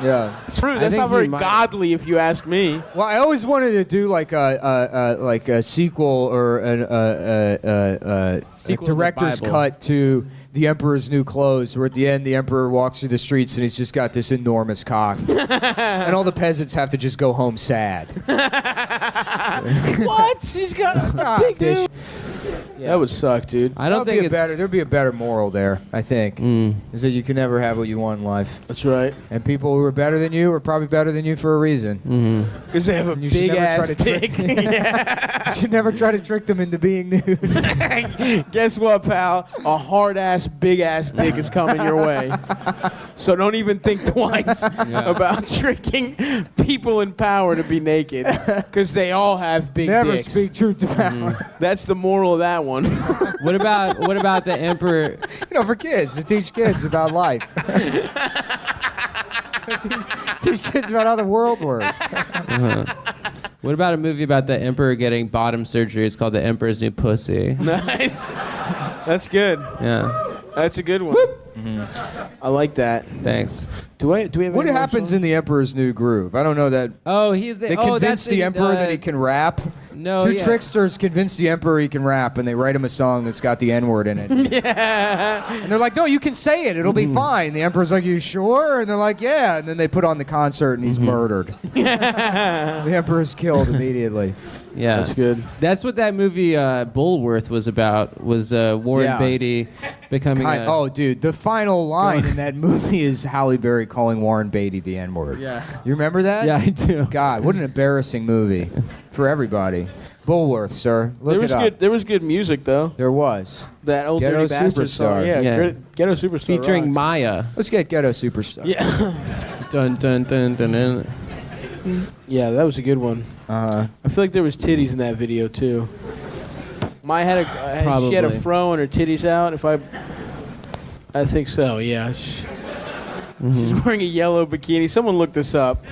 Yeah. It's rude. I That's think not very he might- godly, if you ask me. Well, I always wanted to do like a sequel or a Sequel to the director's Bible. cut to The Emperor's New Clothes, where at the end the Emperor walks through the streets and he's just got this enormous cock, and all the peasants have to just go home sad. What? He's got a big dish. dick. That would suck, dude. I don't think it's There'd be a better moral there. I think is that you can never have what you want in life, That's right. and people who are better than you are probably better than you for a reason. Because they have a You should big never ass try to dick. You should never try to trick them into being nude. Guess what, pal? A hard ass, big ass dick is coming your way. So don't even think twice about tricking people in power to be naked. Because they all have big Never dicks. speak truth to power. That's the moral of that one. What about the emperor? You know, for kids, to teach kids about life. teach kids about how the world works. What about a movie about the emperor getting bottom surgery? It's called The Emperor's New Pussy. Nice. That's good. Yeah. That's a good one. I like that. Thanks. Do we have What any more happens songs? in The Emperor's New Groove? I don't know that. Oh, he's the. They oh, convince that's the Emperor that he can rap. No. Two yeah. tricksters convince the Emperor he can rap, and they write him a song that's got the N-word in it. And they're like, no, you can say it. It'll be fine. The Emperor's like, you sure? And they're like, yeah. And then they put on the concert, and he's murdered. The Emperor's killed immediately. Yeah. That's good. That's what that movie Bullworth was about. Was Warren Yeah. Beatty becoming a... Oh, dude, the final line in that movie is Halle Berry calling Warren Beatty the N-word. Yeah. You remember that? Yeah, I do. God, what an embarrassing movie for everybody. Bullworth, sir. Look There was it up. good. There was good music though. There was. That old Ghetto Dirty Bastard song. Superstar. Yeah, Yeah. Ghetto Superstar. Featuring rocks. Maya. Let's get Ghetto Superstar. Yeah. Dun dun dun dun dun. Yeah, that was a good one. Uh, I feel like there was titties in that video too. Maya had a she had a Probably. fro and her titties out. I think so. Yeah. She's wearing a yellow bikini. Someone look this up.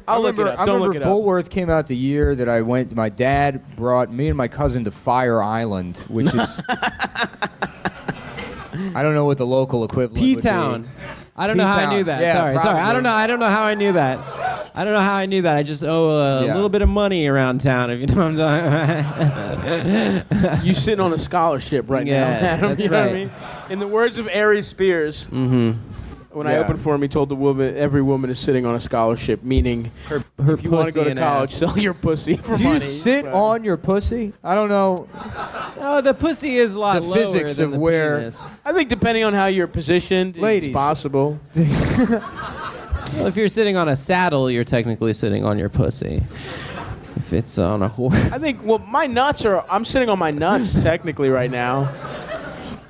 I'll look it up. I Don't remember look it up. Bullworth came out the year that I went. My dad brought me and my cousin to Fire Island, which is I don't know what the local equivalent would be. P-Town. I don't know how I knew that. Yeah, sorry. I probably. don't know how I knew that. I don't know how I knew that. I just owe a Yeah. little bit of money around town, if you know what I'm talking. You sitting on a scholarship right Yeah, now, Adam. that's You know what I right. mean? In the words of Aries Spears, when I Yeah. opened for him, he told the woman, every woman is sitting on a scholarship, meaning her if you want to pussy go to and college, ass. sell your pussy for Do money. you sit Right. on your pussy? I don't know. Oh, the pussy is a lot The lower physics than of the where- penis. I think depending on how you're positioned, Ladies. it's possible. Well, if you're sitting on a saddle, you're technically sitting on your pussy. If it's on a horse. I think, well, I'm sitting on my nuts technically right now.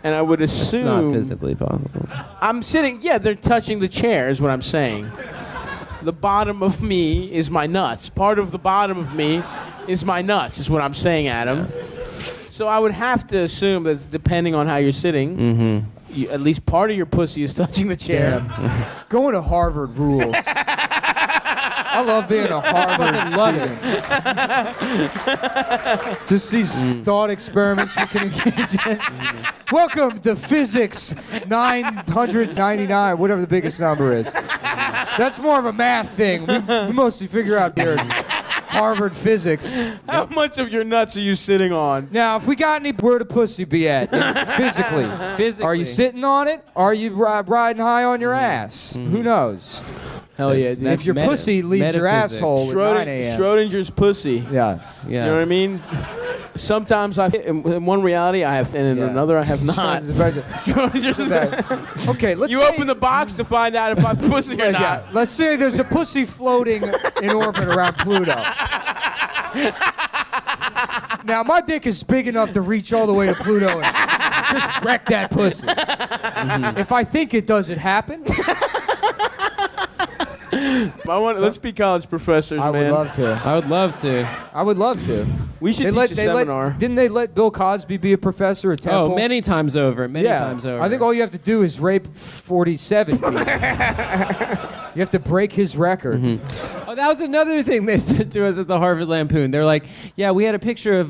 And I would It's not assume physically possible. I'm sitting, yeah, they're touching the chair is what I'm saying. the bottom of me is my nuts. Part of the bottom of me is my nuts, is what I'm saying, Adam. So I would have to assume that depending on how you're sitting, at least part of your pussy is touching the chair. Going to Harvard rules. I love being a Harvard student. Just these thought experiments we can engage in. Welcome to physics 999, whatever the biggest number is. That's more of a math thing. We mostly figure out here Harvard physics. How much of your nuts are you sitting on? Now, if we got any, where the pussy be at? Physically. Are you sitting on it? Are you riding high on your ass? Who knows? Hell yeah, dude. If your pussy leaves your asshole at 9 a.m. Schrodinger's pussy. Yeah. You know what I mean? Sometimes in one reality I have, and in another I have not. Okay, let's You say, open the box to find out if I'm pussy or not. Yeah, let's say there's a pussy floating in orbit around Pluto. Now, my dick is big enough to reach all the way to Pluto and just wreck that pussy. If I think it does, it happen. Let's be college professors, man. I would love to. I would love to. I would love to. We should teach a seminar. Didn't they let Bill Cosby be a professor at Temple? Oh, many times over. Many times over. I think all you have to do is rape 47 people. You have to break his record. Oh, that was another thing they said to us at the Harvard Lampoon. They're like, yeah, we had a picture of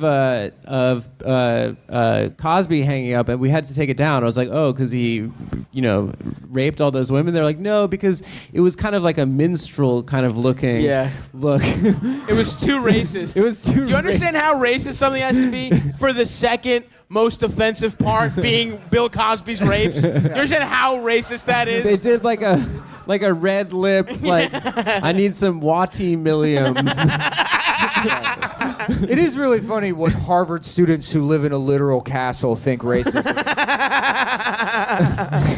Cosby hanging up, and we had to take it down. I was like, oh, because he, raped all those women. They're like, no, because it was kind of like a minstrel kind of looking look. It was too racist. It was too. Do you understand how racist something has to be for the second most offensive part being Bill Cosby's rapes? You understand how racist that is? They did like a red lips, like I need some Wati millions. It is really funny what Harvard students who live in a literal castle think racism.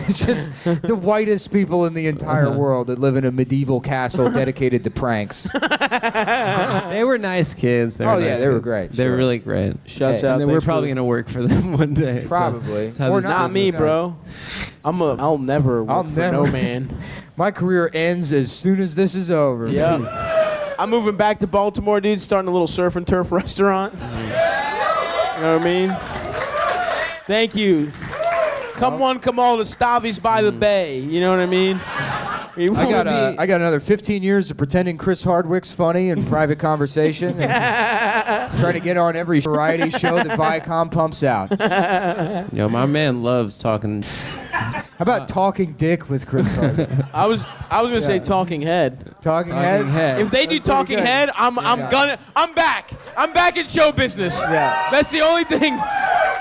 It's just the whitest people in the entire world that live in a medieval castle dedicated to pranks. They were nice kids. They were great. They were really great. Shouts out. And then we're probably gonna work for them one day. Probably. So Or not me, bro. I'll never work for no man. My career ends as soon as this is over. Yeah. I'm moving back to Baltimore, dude, starting a little surf and turf restaurant. You know what I mean? Thank you. Come one, come all to Stavros by the Bay. You know what I mean? I got another 15 years of pretending Chris Hardwick's funny in private conversation and trying to get on every variety show that Viacom pumps out. My man loves talking. How about talking dick with Chris Hardwick? I was gonna say talking head. Talking head? If they do talking head, I'm back. I'm back in show business. Yeah. That's the only thing.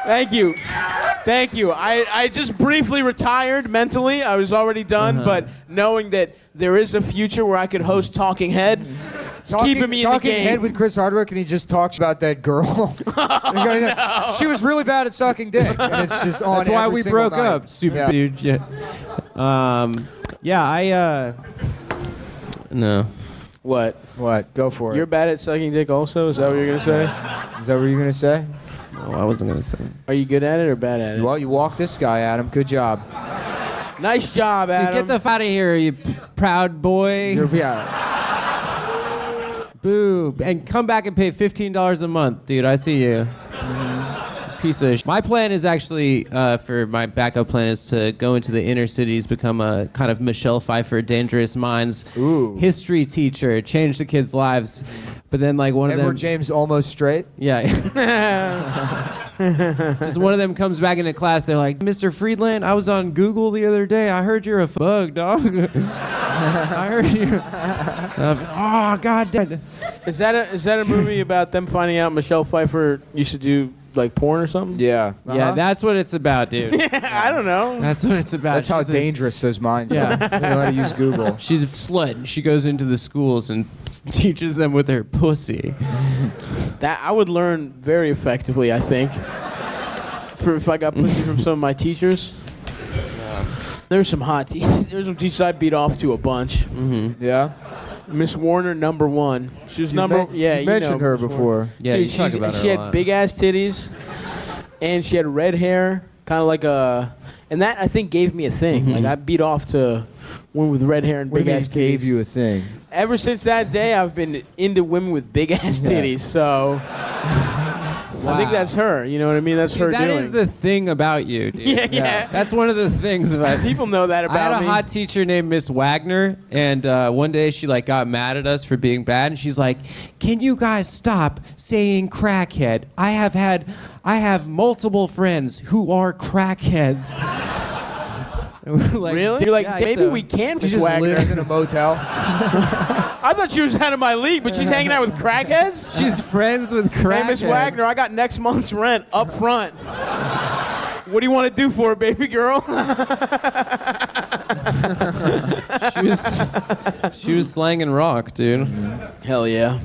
Thank you. I just briefly retired mentally. I was already done, but knowing that there is a future where I could host Talking Head, it's keeping me in the Talking game. head with Chris Hardwick, and he just talks about that girl. No. She was really bad at sucking dick, and it's just on. That's why every we single broke night. up, stupid dude. Yeah. No. What? Go for it. You're bad at sucking dick also? Is that what you're going to say? Is that what you're gonna say? No, I wasn't gonna say. Are you good at it or bad at it? Well, you walked this guy, Adam. Good job. Nice job, Dude, Adam. get the f out of here, you proud boy. Boo. And come back and pay $15 a month, dude. I see you. Piece of My plan is actually, for my backup plan, is to go into the inner cities, become a kind of Michelle Pfeiffer, Dangerous Minds history teacher, change the kids' lives. But then, like, one of them... Edward James Almost Straight? Yeah. Just one of them comes back into class. They're like, Mr. Friedland, I was on Google the other day. I heard you're a bug, dog. I heard you. Oh, God damn. Is that a movie about them finding out Michelle Pfeiffer used to do like porn or something? Yeah. Yeah, that's what it's about, dude. I don't know. That's what it's about. That's how dangerous those minds are. They know how to use Google. She's a slut, and she goes into the schools and teaches them with her pussy. That I would learn very effectively, I think. If I got pussy from some of my teachers. There's some hot teachers. There's some teachers I beat off to a bunch. Yeah. Miss Warner, number one. She was You mentioned her before. Yeah, Dude, you talk about her she a had lot. big ass titties, and she had red hair, kind of like a, and that I think gave me a thing. Like I beat off to women with red hair and What do big you mean ass it gave titties. you a thing? Ever since that day, I've been into women with big ass Yeah. titties. So I think that's her. You know what I mean? That's her That doing. is the thing about you, dude. yeah. That's one of the things about People know that I about had a me. hot teacher named Miss Wagner, and one day she like got mad at us for being bad, and she's like, "Can you guys stop saying crackhead? I have multiple friends who are crackheads." And we're like, Really? You're like, "Yeah, maybe so- we can She Miss just Wagner. lives in a motel. I thought she was out of my league, but she's hanging out with crackheads? She's friends with crackheads. Hey, Miss Wagner, I got next month's rent up front. What do you want to do for her, baby girl? She was slanging rock, dude. Hell yeah.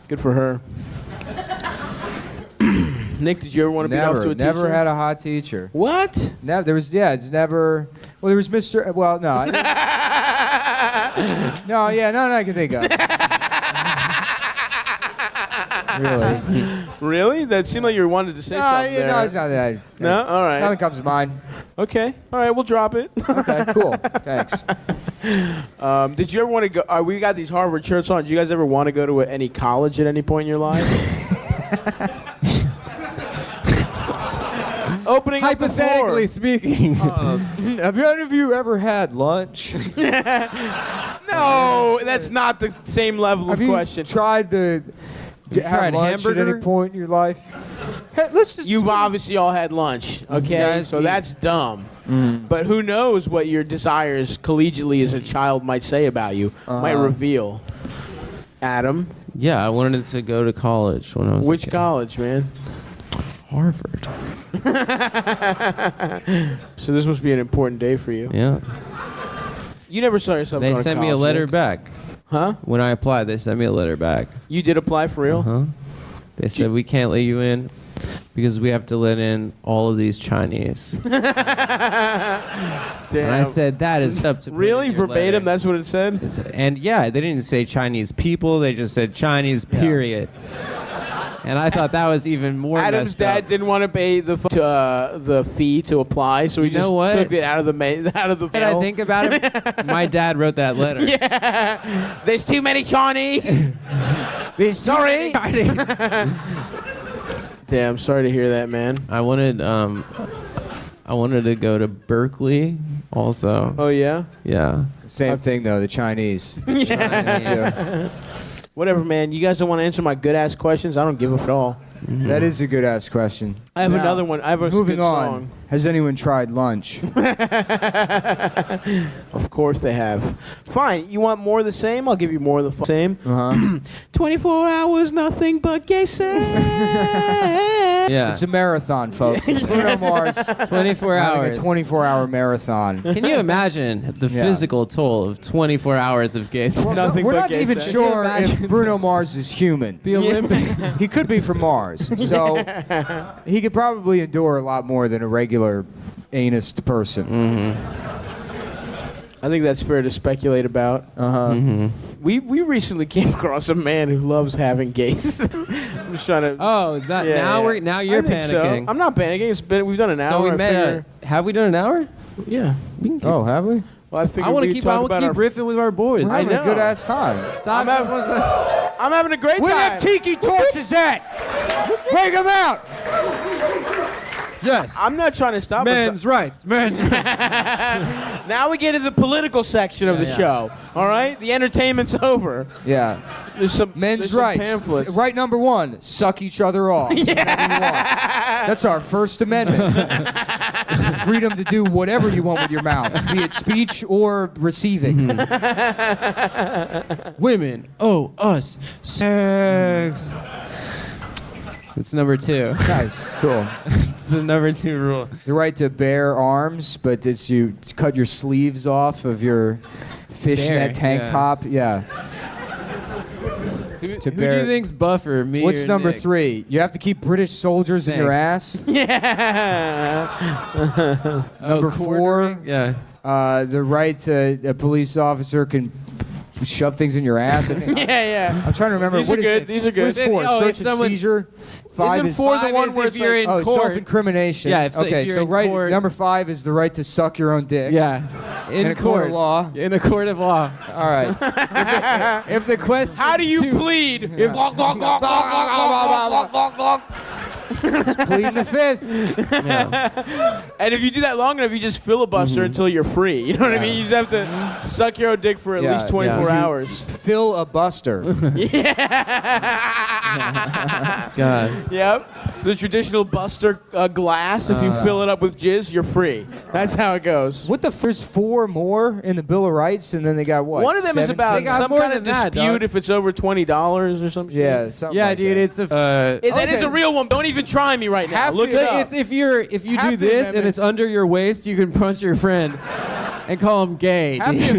Good for her. Nick, did you ever want to be off to a Never teacher? had a hot teacher. What? Never. There was. Yeah. It's never. Well, there was Mr. Well, no. No. Yeah. None I can think of. Really? Really? That seemed like you wanted to say No. something there. No. It's not that. No? All right. Nothing comes to mind. Okay. All right, we'll drop it. Okay. Cool. Thanks. Did you ever want to go? We got these Harvard shirts on. Did you guys ever want to go to any college at any point in your life? Opening up the floor. Hypothetically speaking, Have any of you ever had lunch? No, that's not the same level Have of you question. tried to have tried lunch at hamburger? any point in your life? Hey, let's just. You've obviously all had lunch, okay? guys So eat. that's dumb. But who knows what your desires collegiately as a child might say about you, might reveal. Adam, yeah, I wanted to go to college when I was a which kid. college, man? Harvard. So this must be an important day for you. Yeah. You never saw yourself They going to sent me a college, letter Nick. back. Huh? When I applied, they sent me a letter back. You did apply for real? Huh? They said, we can't let you in because we have to let in all of these Chinese. Damn. And I said, that is up to put Really? in your Verbatim? letter." That's what it said? And yeah, they didn't say Chinese people. They just said Chinese, period. And I thought that was even more Adam's messed dad up. didn't want to pay the fee to apply, so he You know just what? took it out of the When I mail. think about it, my dad wrote that letter. Yeah. There's too many Chinese. Sorry. Damn, sorry to hear that, man. I wanted to go to Berkeley also. Oh yeah. Yeah. Same thing though. The Chinese. Yeah. Whatever, man. You guys don't want to answer my good ass questions? I don't give a f at all. That is a good ass question. I have Now, another one. I have a Moving good on. song. Has anyone tried lunch? Of course they have. Fine. You want more of the same? I'll give you more of the same. Uh-huh. 24 hours, nothing but gay sex. Yeah. It's a marathon, folks. It's Bruno Mars 24 having hours. a 24-hour marathon. Can you imagine the Yeah. physical toll of 24 hours of gay sex? Nothing We're but not gay even sex. sure Can you if imagine Bruno Mars is human. The Olympic. He could be from Mars, so he could probably endure a lot more than a regular anused person. I think that's fair to speculate about. Uh-huh. We recently came across a man who loves having gays. I'm just trying to. Oh, that, Yeah, now yeah. you're I think so. panicking. I'm not panicking. We've done an hour. So we I met. figure- Have we done an hour? Yeah. We can keep, Oh, have we? Well, I figured I want we to could keep. talk I want about to our. keep riffing with our boys. We're I having a know. good ass time. Stop. I'm having a great Where time. them tiki torches at? Bring them out. Yes. I'm not trying to stop. Men's rights. Men's rights. Now we get to the political section of the show. All right, the entertainment's over. Yeah. There's some Men's there's some rights. pamphlets. Right number 1, suck each other off. That's our First Amendment. It's the freedom to do whatever you want with your mouth, be it speech or receiving. Women owe us sex. It's number 2. Nice, cool. It's the number 2 rule. The right to bear arms, but it's you cut your sleeves off of your fishnet Bear, tank yeah. top. Yeah. Who To do bear- you think's buffer? Me What's or number Nick? 3? You have to keep British soldiers in your ass. Yeah. Number 4, Yeah. the right to a police officer can shove things in your ass. I think. Yeah. I'm trying to remember. These what are is good. it? These are good. What is 4? Oh, Search if and someone- seizure. 5 Isn't is 4 the five one is where if it's you're like, in oh, court. self-incrimination. Yeah, if okay, you're so in right. court- Number 5 is the right to suck your own dick. Yeah. In a court of law. In a court of law. All right. If the question. how do you plead? Pleading the 5th. Yeah. And if you do that long enough, you just filibuster until you're free. You know what I mean? You just have to suck your own dick for at Yeah, least 24 yeah. hours. Fill a buster. God. Yep. The traditional buster glass, if you fill it up with jizz, you're free. That's how it goes. What the first 4 more in the Bill of Rights, and then they got what? One of them is 17? about They got some more kind of than that, dispute dog. if it's over $20 or some shit. Yeah, something Yeah, like dude, that. it's a. That is okay. a real one. Don't even try me right now. Half Look the- it up. It's if you Half do the this and amendments- it's under your waist, you can punch your friend and call him gay. Half the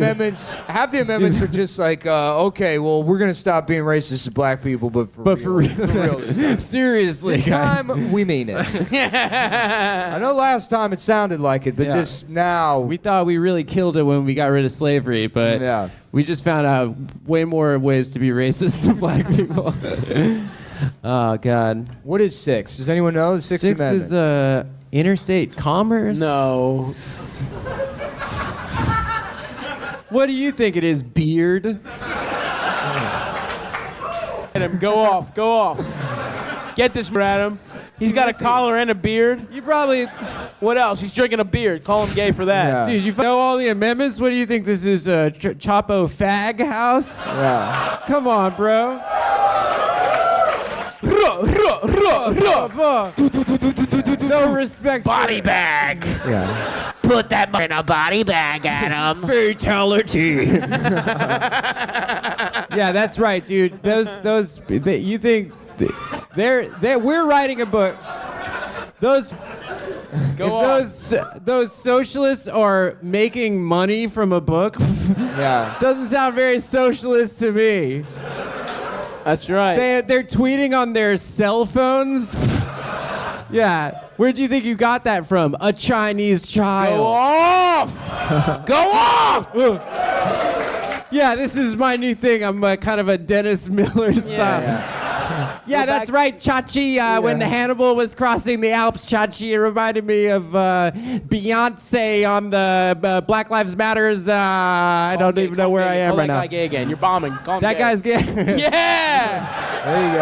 amendments are just like, okay, well, we're gonna stop being racist to black people, but for real this time. Seriously, This guys. time we mean it. I know last time it sounded like it, but Yeah. this now We thought we really killed it when we got rid of slavery, but Yeah. we just found out way more ways to be racist to black people. Oh God. What is 6? Does anyone know the Sixth Six Amendment? is interstate commerce. No. What do you think it is, beard? Adam, go off. Go off. Get this, Adam. He's got a collar and a beard. You probably, What else? He's drinking a beer. Call him gay for that. Yeah. dude. You know all the amendments. What do you think this is? A Chapo fag house? Yeah. Come on, bro. No respect. Body bag. Yeah. Put that in a body bag, Adam. Fatality. Yeah, that's right, dude. You think we're writing a book. Go off. Those socialists are making money from a book, Yeah. doesn't sound very socialist to me. That's right. They're tweeting on their cell phones. Yeah, where do you think you got that from? A Chinese child. Go off. Go off. Yeah, this is my new thing. I'm kind of a Dennis Miller style. Yeah, Go that's back- right, Chachi. When Hannibal was crossing the Alps, Chachi, it reminded me of Beyonce on the Black Lives Matters. I don't even know where I am Call right that now. guy gay again. You're bombing. Call him That gay. guy's gay. Yeah. There you go.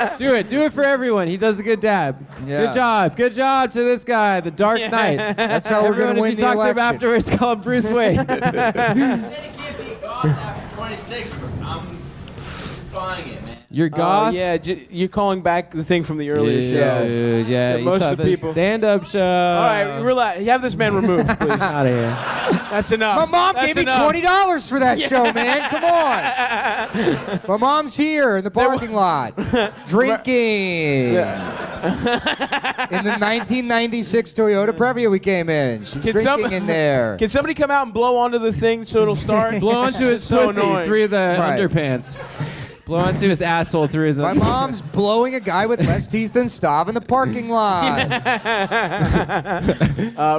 Yeah. Do it for everyone. He does a good dab. Yeah. Good job to this guy, the Dark Knight. That's how we're Everyone, gonna win if you the talk to him election. afterwards, call him Bruce Wayne. Said it can't be goth after 26, but I'm buying it, man. You're Oh, goth. yeah. You're calling back the thing from the earlier show. Dude, yeah. You most saw of the the people- stand-up show. All right, relax. Have this man removed, please. Out of here. That's enough. My mom That's gave me enough. $20 for that show, man. Come on. My mom's here in the parking lot, drinking. In the 1996 Toyota Previa we came in. She's Can drinking some- in there. Can somebody come out and blow onto the thing so it'll start? Blow onto his so pussy annoying. through the Right. underpants. Blow onto his asshole through his My mom's blowing a guy with less teeth than Stav in the parking lot.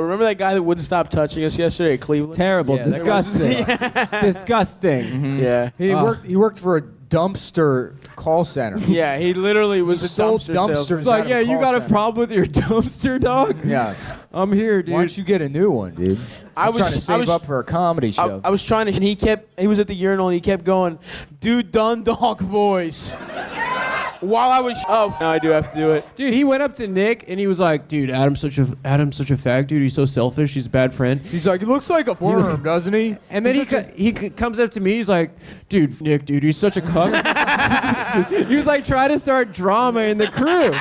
Remember that guy that wouldn't stop touching us yesterday at Cleveland? Terrible. Yeah, that was- Disgusting. Disgusting. Yeah. He worked for a dumpster call center. Yeah, he literally was He a sold dumpster dumpsters. salesman. It's like, Out of yeah, a you call got a center. problem with your dumpster, dog? Yeah. I'm here, dude. Why don't you get a new one, dude? I'm trying to save up for a comedy show. I was trying to, and he was at the urinal and he kept going, dude, Dundalk voice. While I was, now I do have to do it. Dude, he went up to Nick and he was like, dude, Adam's such a fag, dude. He's so selfish. He's a bad friend. He's like, he looks like a worm, doesn't he? And then he comes up to me. He's like, dude, Nick, dude, he's such a cunt. He was like trying to start drama in the crew.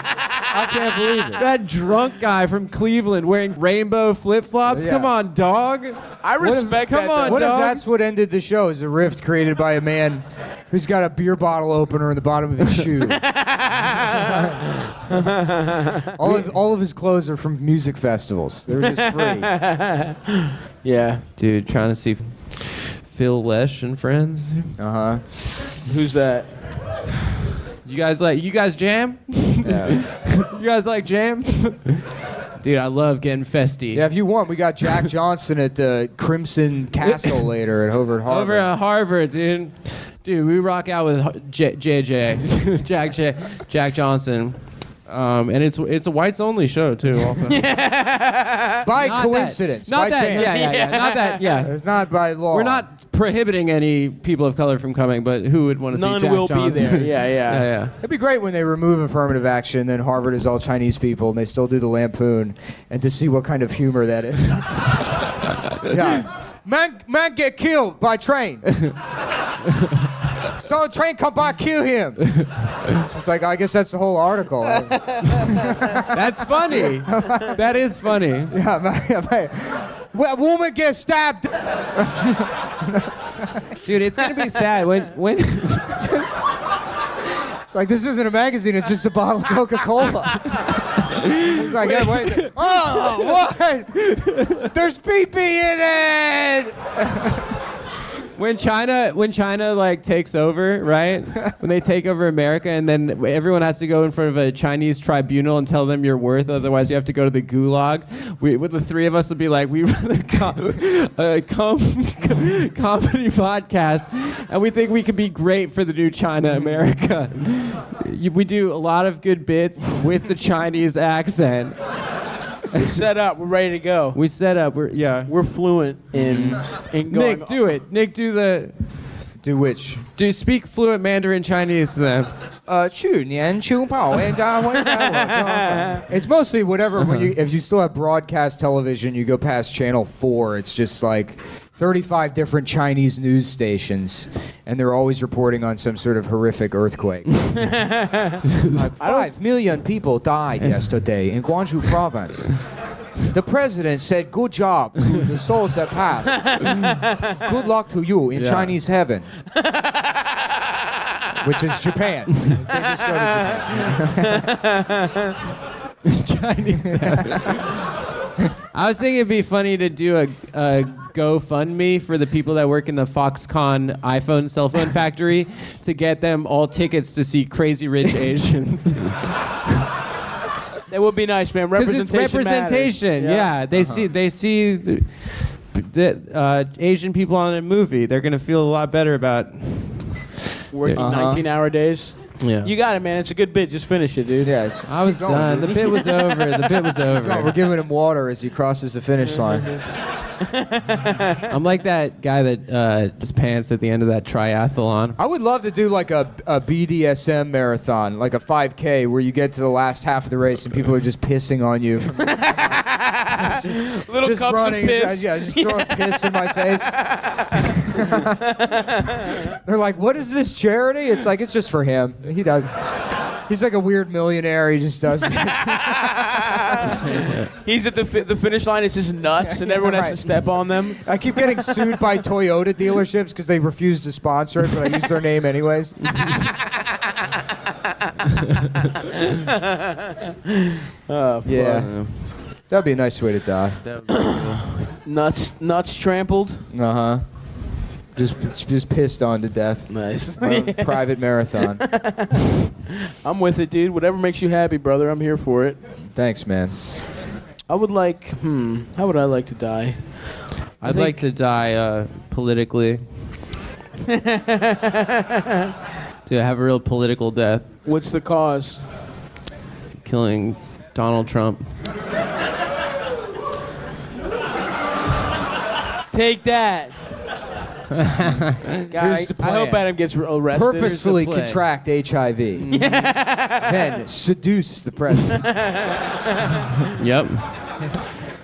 I can't believe it. That drunk guy from Cleveland wearing rainbow flip-flops. Yeah. Come on, dog. I respect come that. on, though. What if dog. that's what ended the show? Is a rift created by a man who's got a beer bottle opener in the bottom of his shoe? all of his clothes are from music festivals. They're just free. Yeah. Dude, trying to see Phil Lesh and friends. Uh huh. Who's that? You guys jam? Yeah. You guys like jam? Dude, Dude, I love getting festy. Yeah, if you want, we got Jack Johnson at the Crimson Castle later at Harvard. Over at Harvard, dude. Dude, we rock out with JJ, Jack Johnson. And it's a whites only show too. Also, by not coincidence, that, not by that, chance. yeah, not that, yeah. It's not by law. We're not prohibiting any people of color from coming, but who would want to see None Jack will Johnson? be there. Yeah, yeah. yeah. It'd be great when they remove affirmative action, then Harvard is all Chinese people, and they still do the lampoon, and to see what kind of humor that is. Yeah, man get killed by train. So the train come by, kill him. It's like, I guess that's the whole article. That's funny. That is funny. Yeah, a woman gets stabbed. Dude, it's gonna be sad when It's like, this isn't a magazine, it's just a bottle of Coca-Cola. It's like, yeah, wait. Oh, what? There's pee-pee in it! when China like takes over, right? When they take over America, and then everyone has to go in front of a Chinese tribunal and tell them your worth, otherwise you have to go to the gulag. With the three of us would be like, we run a comedy podcast, and we think we can be great for the new China America. We do a lot of good bits with the Chinese accent. We're set up. We're ready to go. We set up. We're fluent in going. Nick, do it. Nick, do which? Speak fluent Mandarin Chinese to them. It's mostly whatever. If you still have broadcast television, you go past channel 4. It's just like 35 different Chinese news stations, and they're always reporting on some sort of horrific earthquake. Like 5 million people died yesterday in Guangzhou province. The president said, "Good job to the souls that passed. Good luck to you in Chinese heaven." Which is Japan. They just go to Japan. Chinese heaven. I was thinking it'd be funny to do a GoFundMe for the people that work in the Foxconn iPhone cell phone factory to get them all tickets to see Crazy Rich Asians. That would be nice, man. Representation. Yeah. They see the Asian people on a movie. They're gonna feel a lot better about working 19-hour days. Yeah. You got it, man. It's a good bit. Just finish it, dude. Yeah, I was done. The bit was over. The bit was over. We're giving him water as he crosses the finish line. I'm like that guy that his pants at the end of that triathlon. I would love to do like a BDSM marathon, like a 5K, where you get to the last half of the race and people are just pissing on you. Little just cups running, of piss. Yeah, just throwing piss in my face. They're like, "What is this charity?" It's like, it's just for him. He does. He's like a weird millionaire. He just does this. He's at the finish line. It's just nuts, and everyone has to step on them. I keep getting sued by Toyota dealerships because they refuse to sponsor it, but I use their name anyways. Oh, yeah. That'd be a nice way to die. Nuts trampled. Uh-huh. Just pissed on to death. Nice. Private marathon. I'm with it, dude. Whatever makes you happy, brother. I'm here for it. Thanks, man. I would like, how would I like to die? I'd like to die politically. To have a real political death. What's the cause? Killing Donald Trump. Take that. God, the I hope plan. Adam gets arrested. Purposefully Here's the plan. contract HIV. Then seduce the president. Yep.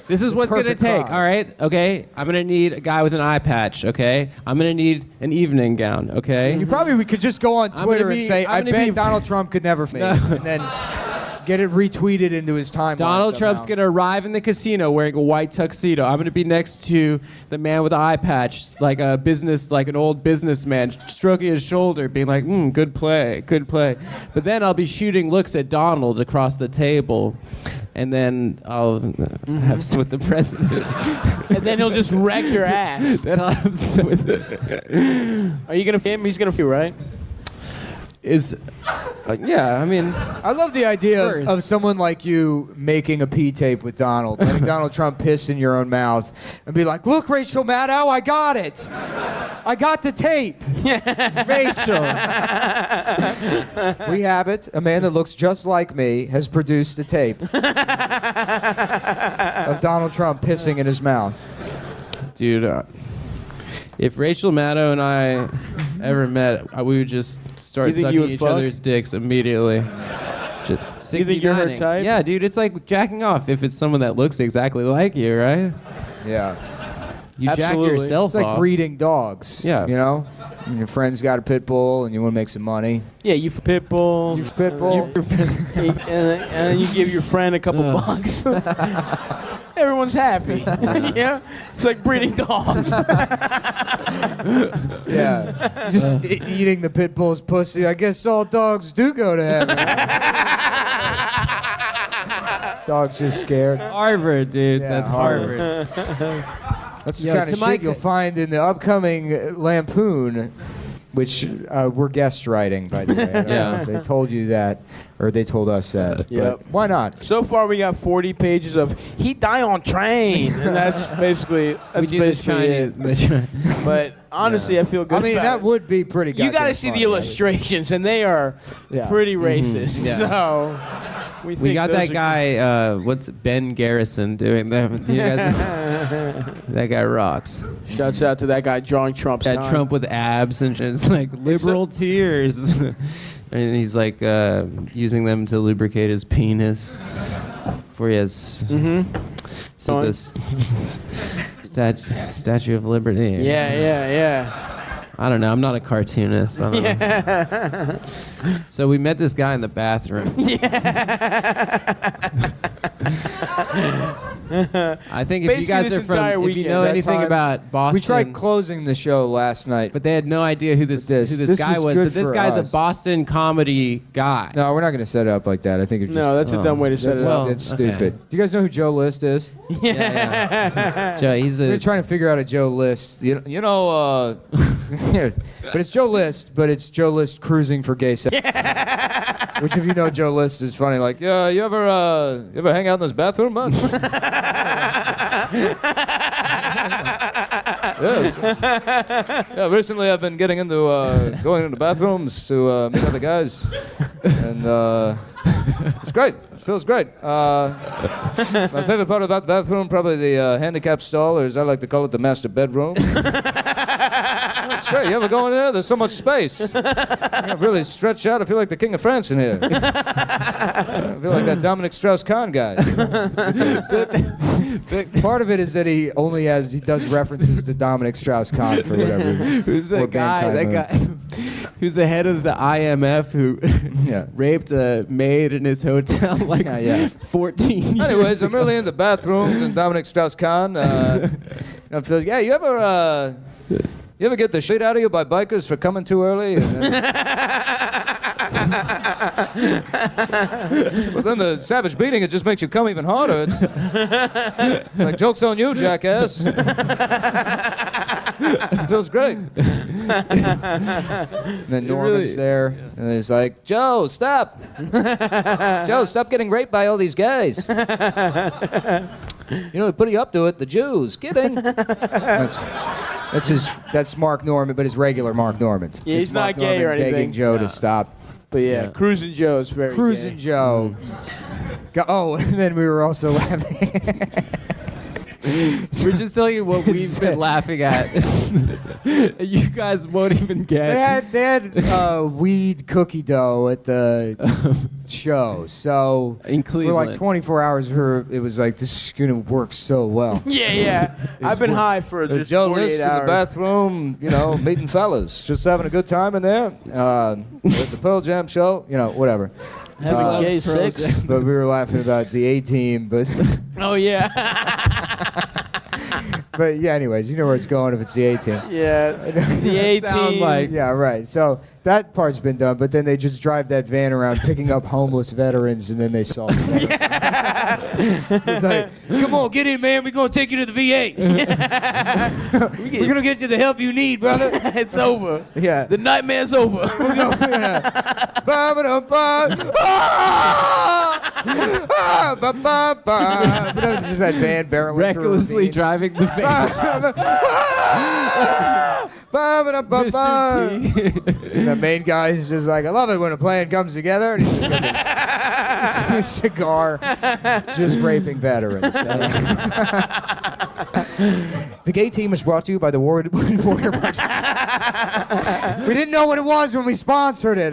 This is what's going to Perfect take, crime. all right? Okay? I'm going to need a guy with an eye patch, okay? I'm going to need an evening gown, okay? We could just go on I'm Twitter gonna and be- say, I'm I gonna bet be- Donald Trump could never make it. And then get it retweeted into his timeline. Donald Trump's somehow. going to arrive in the casino wearing a white tuxedo. I'm going to be next to the man with the eye patch, like an old businessman, stroking his shoulder, being like, good play, good play. But then I'll be shooting looks at Donald across the table, and then I'll have sex with the president. And then he'll just wreck your ass. Then I'll have sex with Are you going to him? He's going to feel right. is, yeah, I mean, I love the idea First. of someone like you making a P tape with Donald, letting Donald Trump piss in your own mouth, and be like, "Look, Rachel Maddow, I got it. I got the tape." Rachel. We have it. A man that looks just like me has produced a tape of Donald Trump pissing in his mouth. Dude, if Rachel Maddow and I ever met, we would just start You think you sucking would each fuck? other's dicks immediately. Just You think you're her 69ing. type? Yeah, dude, it's like jacking off if it's someone that looks exactly like you, right? Yeah. You Absolutely. jack yourself It's like off. breeding dogs. Yeah. You know? And your friend's got a pit bull and you want to make some money. Yeah, you pit bull. You pit bull. and then you give your friend a couple bucks. Everyone's happy. Yeah, it's like breeding dogs. Yeah. Just eating the pit bull's pussy. I guess all dogs do go to heaven. Dog's just scared. Harvard, dude. Yeah, That's Harvard. Harvard. That's the Yo, kind to of my shit you'll find in the upcoming Lampoon, which we're guest writing, by the way. I don't know if they told you that, or they told us that. Yep. But why not? So far, we got 40 pages of "he die on train," and that's basically We do the Chinese. it. But honestly, I feel good. I mean, about that it. would be pretty You got goddamn to see the funny. illustrations, and they are Yeah. pretty racist. Yeah. So we We got those that are- guy, what's Ben Garrison doing them? You guys, that guy rocks. Shouts out to that guy drawing Trump's That time. Trump with abs and it's like liberal tears. And he's like using them to lubricate his penis. Before he has so On. this Statue of Liberty. Yeah. I don't know. I'm not a cartoonist. I don't know. So we met this guy in the bathroom. I think if Basically you guys this are entire from, if you weekend. know That anything time- about Boston, We tried closing the show last night. but they had no idea who this This guy was was. good But this for guy's us. a Boston comedy guy. No, we're not going to set it up like that. I think it's just... No, that's a dumb way to set that's, it up. that's Okay. stupid. Do you guys know who Joe List is? Yeah. Joe, he's We're a trying to figure out a Joe List. You know, but it's Joe List, but it's Joe List cruising for gay sex. Which, if you know Joe List, is funny. Like, you ever hang out in this bathroom much? Yes. Yeah, recently I've been getting into going into bathrooms to meet other guys, and it's great. It feels great. My favorite part about the bathroom, probably the handicap stall, or as I like to call it, the master bedroom. It's great. You ever go in there? There's so much space. I really stretch out. I feel like the King of France in here. I feel like that Dominic Strauss-Kahn guy. Part of it is that he does references to Dominic Strauss-Kahn for whatever. who's the Or guy? Ben That guy who's the head of the IMF who Yeah. raped a maid in his hotel like Yeah. 14 years Anyways, I'm ago. really into bathrooms and Dominic Strauss-Kahn. I feel like, you ever get the shit out of you by bikers for coming too early? Well, then the savage beating, it just makes you come even harder. It's like, joke's on you, jackass. It feels great. And then Norman's there, and he's like, Joe, stop. Joe, stop getting raped by all these guys. You know, put you up to it, the Jews. Kidding. That's Mark Norman, but his regular Mark Norman. Yeah, he's It's not Mark gay or Norman begging anything. Joe to stop. But yeah, Cruising Joe's very Cruising gay. Joe. Oh, and then we were also laughing. We're just telling you what we've been laughing at. You guys won't even get. They had weed cookie dough at the show, so In for like Cleveland. 24 hours, it was like, this is gonna work so well. Yeah. I've been high for There's just Joe 48 List in hours. the bathroom, meeting fellas, just having a good time in there. At the Pearl Jam show, whatever. Having gay Pearl sex. Jam. But we were laughing about the A-Team, but Oh yeah. But yeah, anyways, you know where it's going if it's the A team. Yeah, the A Sound team. like- Yeah, right. So that part's been done, but then they just drive that van around picking up homeless veterans, and then they solve it. It's like, come on, get in, man. We're going to take you to the VA. We're going to get you the help you need, brother. It's over. Yeah. The nightmare's over. Just that van barreling Recklessly driving the van. And the main guy's just like, I love it when a plan comes together. And he's just like a cigar, just raping veterans. The gay team is brought to you by the Warrior Project. We didn't know what it was when we sponsored it.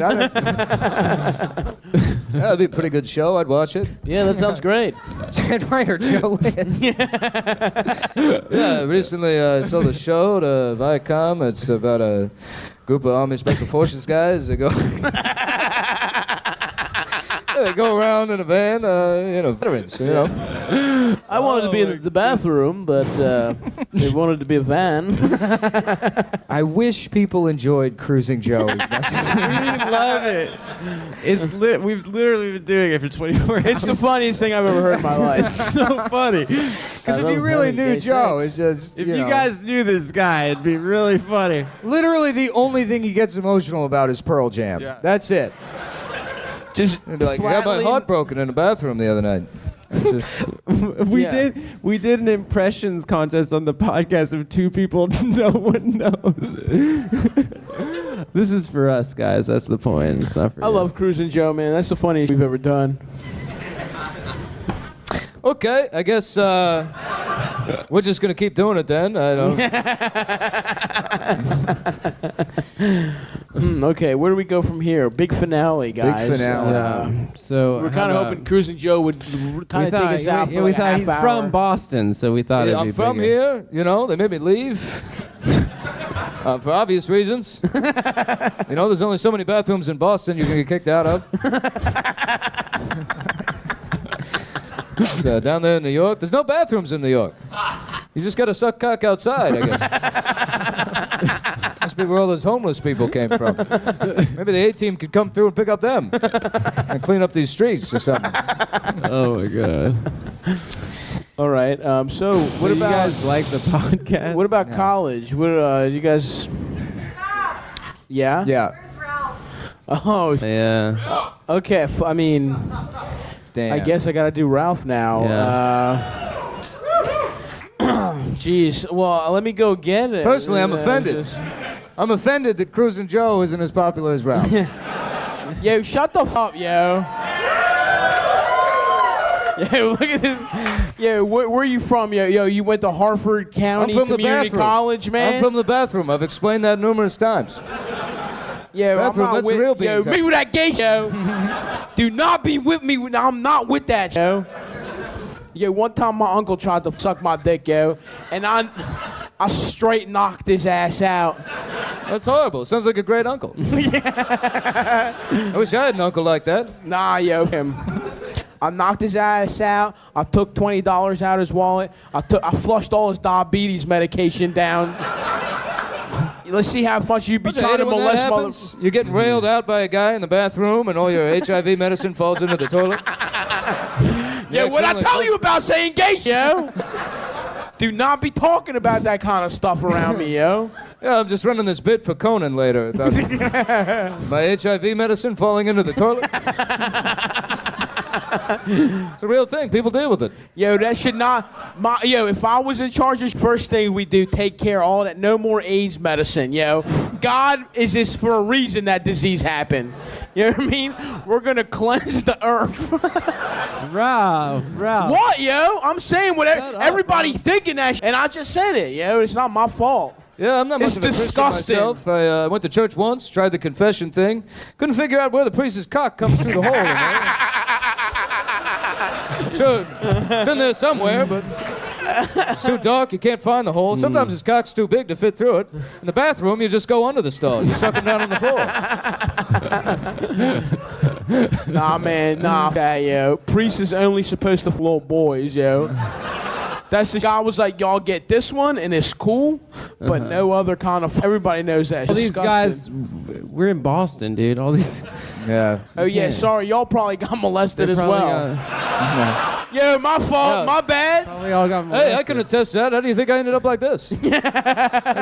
That'd be a pretty good show. I'd watch it. Yeah, that sounds great. Said writer Joe Liz. Yeah, recently I saw the show, the Viacom. It's about a group of Army Special Forces guys that go... They go around in a van, veterans, I wanted to be in the bathroom, but they wanted to be a van. I wish people enjoyed Cruising Joe as much as We love it. We've literally been doing it for 24 hours. It's the funniest thing I've ever heard in my life. so funny. Because if you really knew Joe, it's just, If you guys knew this guy, it'd be really funny. literally the only thing he gets emotional about is Pearl Jam. Yeah. That's it. Just He'd be like, I got my heart broken in the bathroom the other night. It's just, We did an impressions contest on the podcast of two people no one knows. This is for us, guys. That's the point. It's not for I you. love Cruising Joe, man. That's the funniest we've ever done. okay, I guess we're just going to keep doing it then. I don't... Okay, where do we go from here? Big finale, guys. finale. So We're kind of hoping Cruising Joe would kind of take us out for we like a thought half he's hour. from Boston, so we thought it'd be I'm from bigger. here, they made me leave. For obvious reasons. There's only so many bathrooms in Boston you can get kicked out of. So down there in New York, there's no bathrooms in New York. You just got to suck cock outside, I guess. Must be where all those homeless people came from. Maybe the A-team could come through and pick up them and clean up these streets or something. Oh my god. All right. So what Do you about guys like the podcast? what about college? What you guys? Yeah. Yeah. Where's Ralph? Oh. Yeah. Okay. I mean, Damn. I guess I got to do Ralph now. Jeez. Well, let me go again. Personally, I'm offended. I'm offended that Cruising Joe isn't as popular as Ralph. Yo, shut the f up, yo. Yo, look at this. Yo, where are you from, yo? Yo, you went to Harford County I'm from the Community bathroom. College, man? I'm from the bathroom. I've explained that numerous times. Yo, bathroom, I'm not that's with, real being yo, tough. me with that gay yo. Do not be with me. I'm not with that, yo. Yo, one time my uncle tried to suck my dick, yo, and I straight knocked his ass out. That's horrible. Sounds like a great uncle. I wish I had an uncle like that. Nah, yo, him. I knocked his ass out. I took $20 out of his wallet. I flushed all his diabetes medication down. Let's see how much you be Don't you trying hate to it when that molest happens? You're getting railed out by a guy in the bathroom and all your HIV medicine falls into the toilet. Yeah, what I tell you about saying gay, yo? Do not be talking about that kind of stuff around me, yo. Yeah, I'm just running this bit for Conan later about my HIV medicine falling into the toilet. It's a real thing. People deal with it. Yo, that should not. Yo, if I was in charge, the first thing we do, take care of all that. No more AIDS medicine, yo. God is this for a reason that disease happened. You know what I mean? We're gonna cleanse the earth. Ralph. What, yo? I'm saying what everybody thinking that, and I just said it, yo. It's not my fault. Yeah, I'm not much It's of a Christian disgusting. myself. I went to church once, tried the confession thing. Couldn't figure out where the priest's cock comes through the hole in there. Sure, it's in there somewhere, but it's too dark, you can't find the hole. Sometimes his cock's too big to fit through it. In the bathroom, you just go under the stall. You suck him down on the floor. Nah, man, nah. That, yo. Priest is only supposed to floor boys, yo. That's the God was like, y'all get this one and it's cool, but no other kind of. Everybody knows that. All It's these disgusting. guys, we're in Boston, dude. All these. Yeah. Oh yeah, sorry, y'all probably got molested as well. Yo, my fault, my bad. Probably all got molested. Hey, I can attest to that. How do you think I ended up like this? How do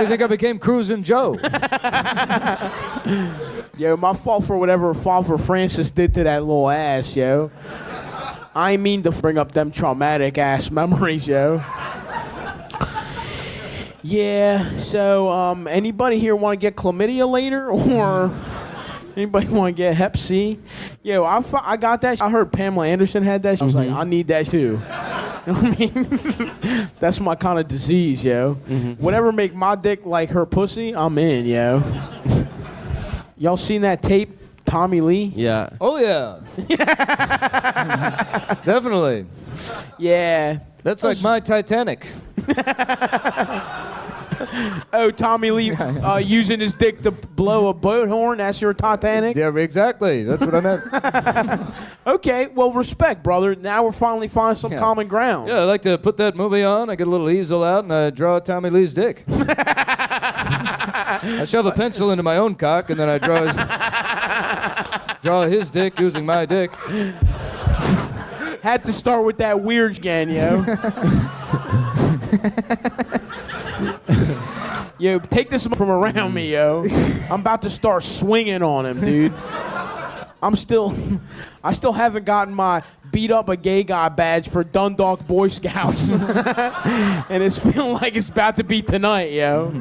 you think I became Cruising Joe? Yo, my fault for whatever Father Francis did to that little ass, yo. I ain't mean to bring up them traumatic ass memories, yo. Yeah, so anybody here want to get chlamydia later, or anybody want to get Hep C? Yo, I got that. I heard Pamela Anderson had that. I was like, I need that too. You know what I mean? That's my kind of disease, yo. Whatever make my dick like her pussy, I'm in, yo. Y'all seen that tape, Tommy Lee? Yeah. Oh, yeah. Definitely. Yeah. That's like my Titanic. Oh, Tommy Lee using his dick to blow a boat horn. That's your Titanic? Yeah, exactly. That's what I meant. Okay, well, respect, brother. Now we're finally finding some common ground. Yeah, I like to put that movie on. I get a little easel out and I draw Tommy Lee's dick. I shove a pencil into my own cock and then I draw his dick using my dick. Had to start with that weird again, yo. Yo, take this from around me, yo. I'm about to start swinging on him, dude. I still haven't gotten my beat up a gay guy badge for Dundalk Boy Scouts. And it's feeling like it's about to be tonight, yo.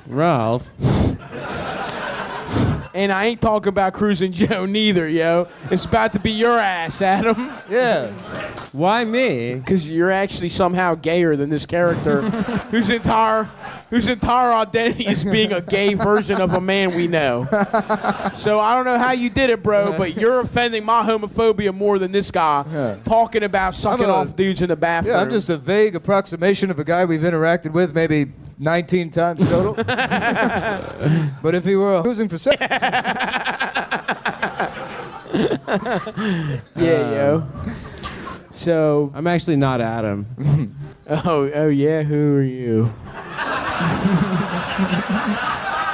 Ralph. And I ain't talking about Cruising Joe neither, yo. It's about to be your ass, Adam. Yeah. Why me? Because you're actually somehow gayer than this character whose entire identity is being a gay version of a man we know. So I don't know how you did it, bro, but you're offending my homophobia more than this guy talking about sucking off dudes in the bathroom. Yeah, I'm just a vague approximation of a guy we've interacted with maybe 19 times total. But if he were cruising for sex. Yeah, yo. So, I'm actually not Adam. oh yeah, who are you?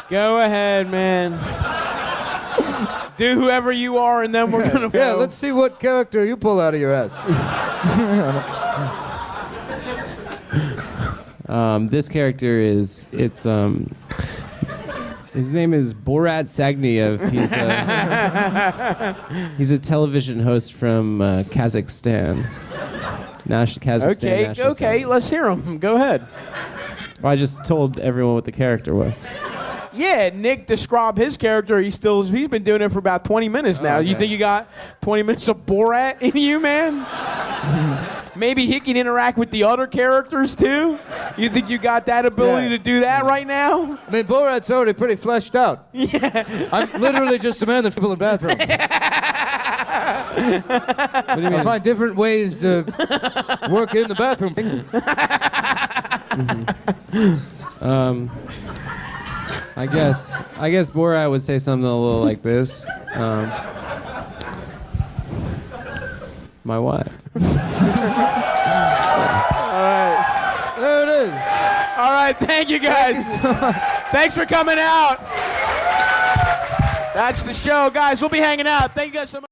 Go ahead, man. Do whoever you are, and then we're gonna. Yeah, let's see what character you pull out of your ass. This character is his name is Borat Sagniev. He's a television host from Kazakhstan. Kazakhstan. Okay, let's hear him. Go ahead. Well, I just told everyone what the character was. Yeah, Nick described his character. He's been doing it for about 20 minutes now. You think you got 20 minutes of Borat in you, man? Maybe he can interact with the other characters too? You think you got that ability to do that right now? I mean, Borat's already pretty fleshed out. Yeah. I'm literally just a man that people in bathrooms. What do you mean? I find different ways to work in the bathroom. I guess Borat would say something a little like this. My wife. All right. There it is. All right, thank you guys. Thanks for coming out. That's the show, guys. We'll be hanging out. Thank you guys so much.